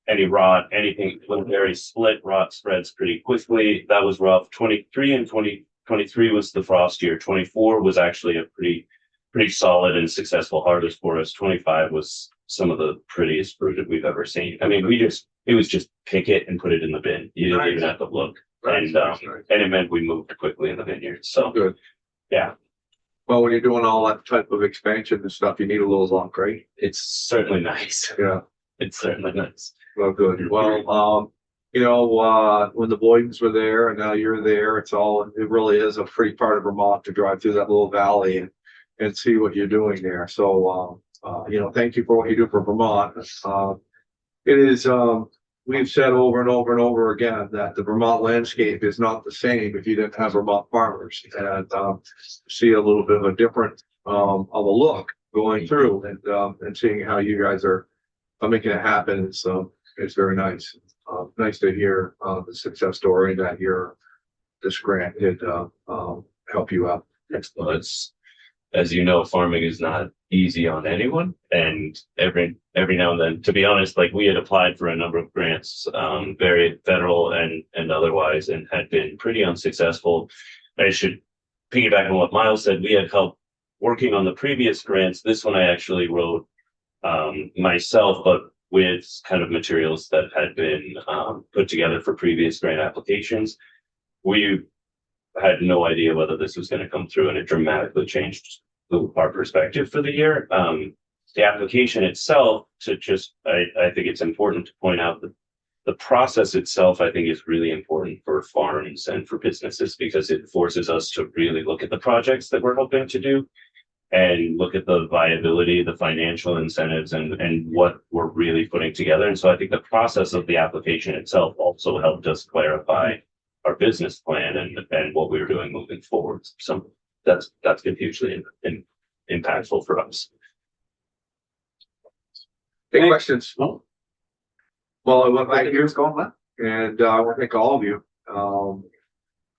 Any rot, anything very split, rot spreads pretty quickly. That was rough. 23 and 2023 was the frost year. 24 was actually a pretty solid and successful harvest for us. 25 was some of the prettiest fruit that we've ever seen. I mean, it was just pick it and put it in the bin. You didn't even have to look. And it meant we moved quickly in the vineyard. So good. Yeah. Well, when you're doing all that type of expansion and stuff, you need a little luck, right? It's certainly nice. Yeah. It's certainly nice. Well, good. Well, when the Boydens were there and now you're there, it really is a pretty part of Vermont to drive through that little valley and see what you're doing there. So, thank you for what you do for Vermont. It is, we've said over and over and over again that the Vermont landscape is not the same if you didn't have Vermont farmers, and see a little bit of a different of a look going through, and seeing how you guys are making it happen. It's very nice. Nice to hear the success story that this grant did help you out. Well, as you know, farming is not easy on anyone, and every now and then, to be honest, like we had applied for a number of grants, very federal and otherwise, and had been pretty unsuccessful. I should piggyback on what Miles said. We had help working on the previous grants. This one I actually wrote myself, but with kind of materials that had been put together for previous grant applications. We had no idea whether this was going to come through, and it dramatically changed our perspective for the year. The application itself, I think it's important to point out that the process itself, I think, is really important for farms and for businesses, because it forces us to really look at the projects that we're hoping to do and look at the viability, the financial incentives, and what we're really putting together. And so I think the process of the application itself also helped us clarify our business plan and what we were doing moving forward. So that's been hugely impactful for us. Any questions? No. Well, I went back Right, here, here's going well. and I want to thank all of you.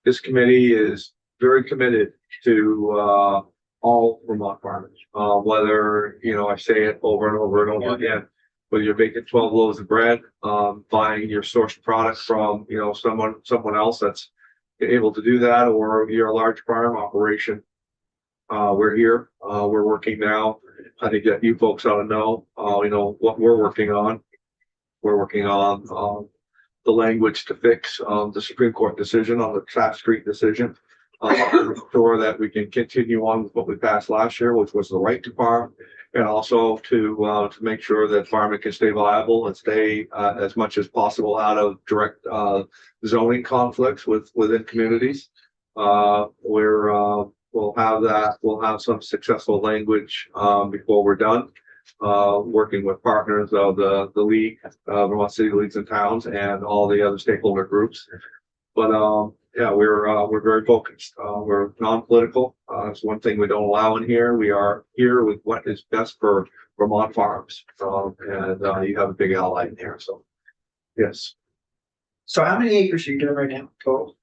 This committee is very committed to all Vermont farmers. Whether, I say it over and over and over again, whether you're baking 12 loaves of bread, buying your sourced product from, someone else that's able to do that, or you're a large farm operation. We're here, we're working now. I think that you folks ought to know, what we're working on. We're working on the language to fix the Supreme Court decision on the Taft Street decision. Sure that we can continue on with what we passed last year, which was the right to farm, and also to make sure that farming can stay viable and stay as much as possible out of direct zoning conflicts within communities. We'll have that. We'll have some successful language before we're done. Working with partners of the league, Vermont City Leagues and Towns, and all the other stakeholder groups. But yeah, we're very focused. We're non-political. It's one thing we don't allow in here. We are here with what is best for Vermont farms, and you have a big ally in here. So, yes. So how many acres are you doing right now total?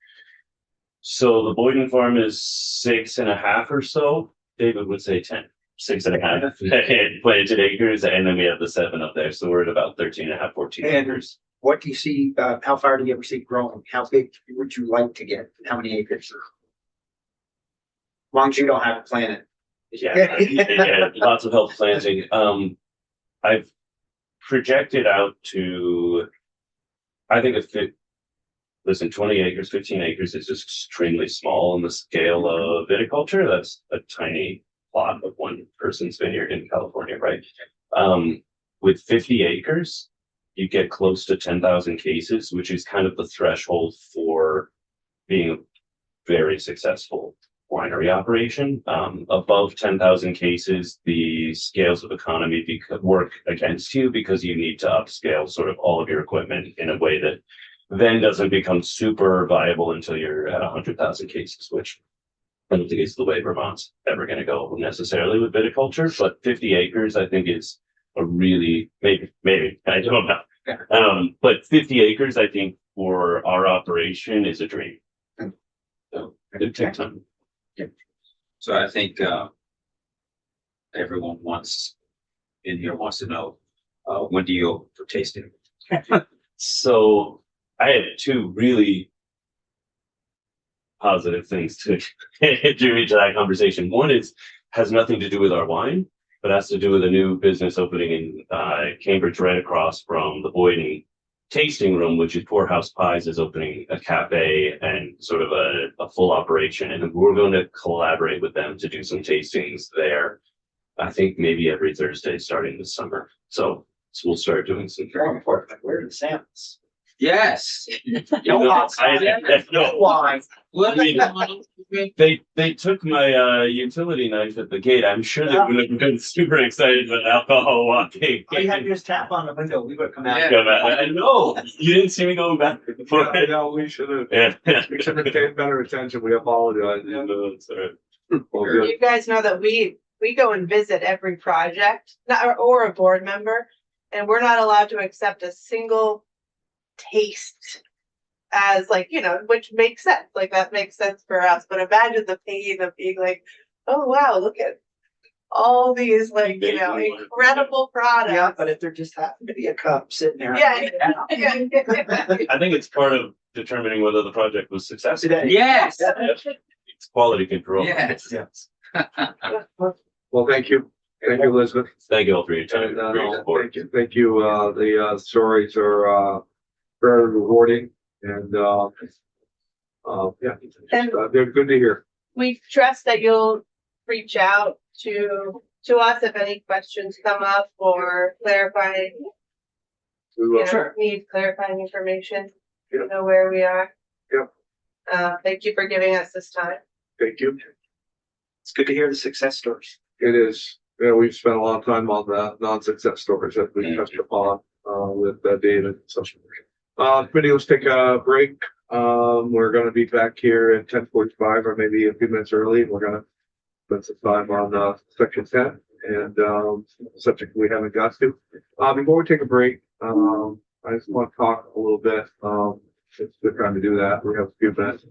So the Boyden farm is 6.5 or so. David would say 10. 6.5 planted acres, and then we have the 7 up there. So we're at about 13.5, 14 acres. What do you see, how far do you ever see it growing? How big would you like to get? How many acres? As long as you don't have to plant it. Yeah, lots of help planting. I've projected out to, I think listen, 20 acres, 15 acres is just extremely small on the scale of viticulture. That's a tiny plot of one person's vineyard in California, right? With 50 acres, you get close to 10,000 cases, which is kind of the threshold for being a very successful winery operation. Above 10,000 cases, the scales of economy work against you, because you need to upscale sort of all of your equipment in a way that then doesn't become super viable until you're at 100,000 cases, which I don't think is the way Vermont's ever going to go necessarily with viticulture. But 50 acres, I think, is a really, maybe, I don't know. But 50 acres, I think, for our operation is a dream. So it takes time. So I think everyone in here wants to know, when do you open for tasting? So I had 2 really positive things to drew me to that conversation. One has nothing to do with our wine, but has to do with a new business opening in Cambridge, right across from the Boyden tasting room, which is Poorhouse Pies, is opening a cafe and sort of a full operation. And we're going to collaborate with them to do some tastings there. I think maybe every Thursday starting this summer. So we'll start doing some. Very important. Where are the samples? Yes. No, I mean, they took my utility knife at the gate. I'm sure they would have been super excited about alcohol walking. All you had to do is tap on the window, we would come out. I know, you didn't see me going back before. Yeah, we should have, Yeah. we should have paid better attention. We apologize. No, it's all right. Well, good. You guys know that we go and visit every project, not, or a board member, and we're not allowed to accept a single taste as like, you know, which makes sense, like that makes sense for us, but imagine the pain of being like, oh wow, look at all these like, you know, Amazing. incredible Yeah, products. but if there just happened to be a cup sitting there. Yeah. I think it's part of determining whether the project was successful. Today. Yes. It's quality control. Yes. Yes. Well, thank you. Thank you, Elizabeth. Thank you all for your time. And, for your support. thank you. The stories are very rewarding and yeah, they're good to hear. We trust that you'll reach out to us if any questions come up or clarifying, We will. you know, need clarifying information, Yeah. you know where we are. Yeah. Thank you for giving us this time. Thank you. It's good to hear the success stories. It is. You know, we've spent a lot of time on the non-success stories that we touched upon with David. So, committee, let's take a break. We're going to be back here at 10:45 or maybe a few minutes early. We're going to spend some time on section 10 and subject we haven't got to. Before we take a break, I just want to talk a little bit. It's a good time to do that. We have a few minutes.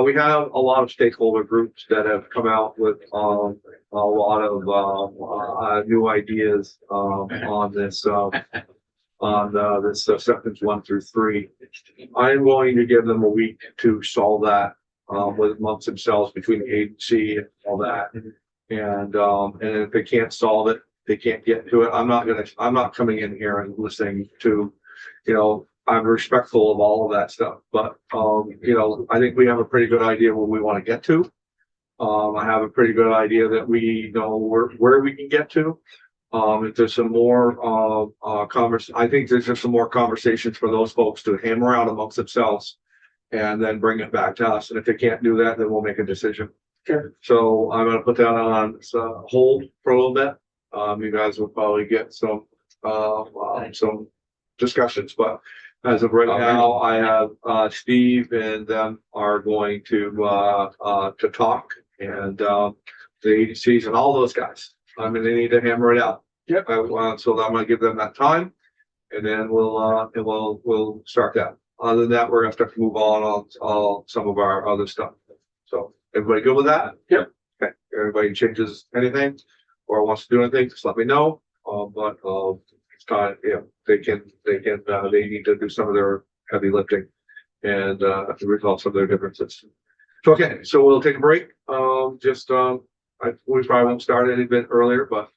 We have a lot of stakeholder groups that have come out with a lot of new ideas on this sections 1 through 3. I am going to give them a week to solve that amongst themselves between the agency and all that. And if they can't solve it, they can't get to it. I'm not coming in here and listening to, you know, I'm respectful of all of that stuff, but, you know, I think we have a pretty good idea what we want to get to. I have a pretty good idea that we know where we can get to. If there's some more, I think there's just some more conversations for those folks to hammer out amongst themselves and then bring it back to us. And if they can't do that, then we'll make a decision. Sure. So I'm gonna put that on hold for a little bit. You guys will probably get some discussions, but as of right now, I have, Steve and them are going to talk and, the agencies and all those guys. I mean, they need to hammer it out. Yep. So I'm gonna give them that time and then we'll start that. Other than that, we're gonna start to move on some of our other stuff. So everybody good with that? Yep. Okay, everybody changes anything or wants to do anything, just let me know. But it's kind of, you know, they need to do some of their heavy lifting and resolve some of their differences. So, okay, so we'll take a break. We probably won't start any bit earlier, but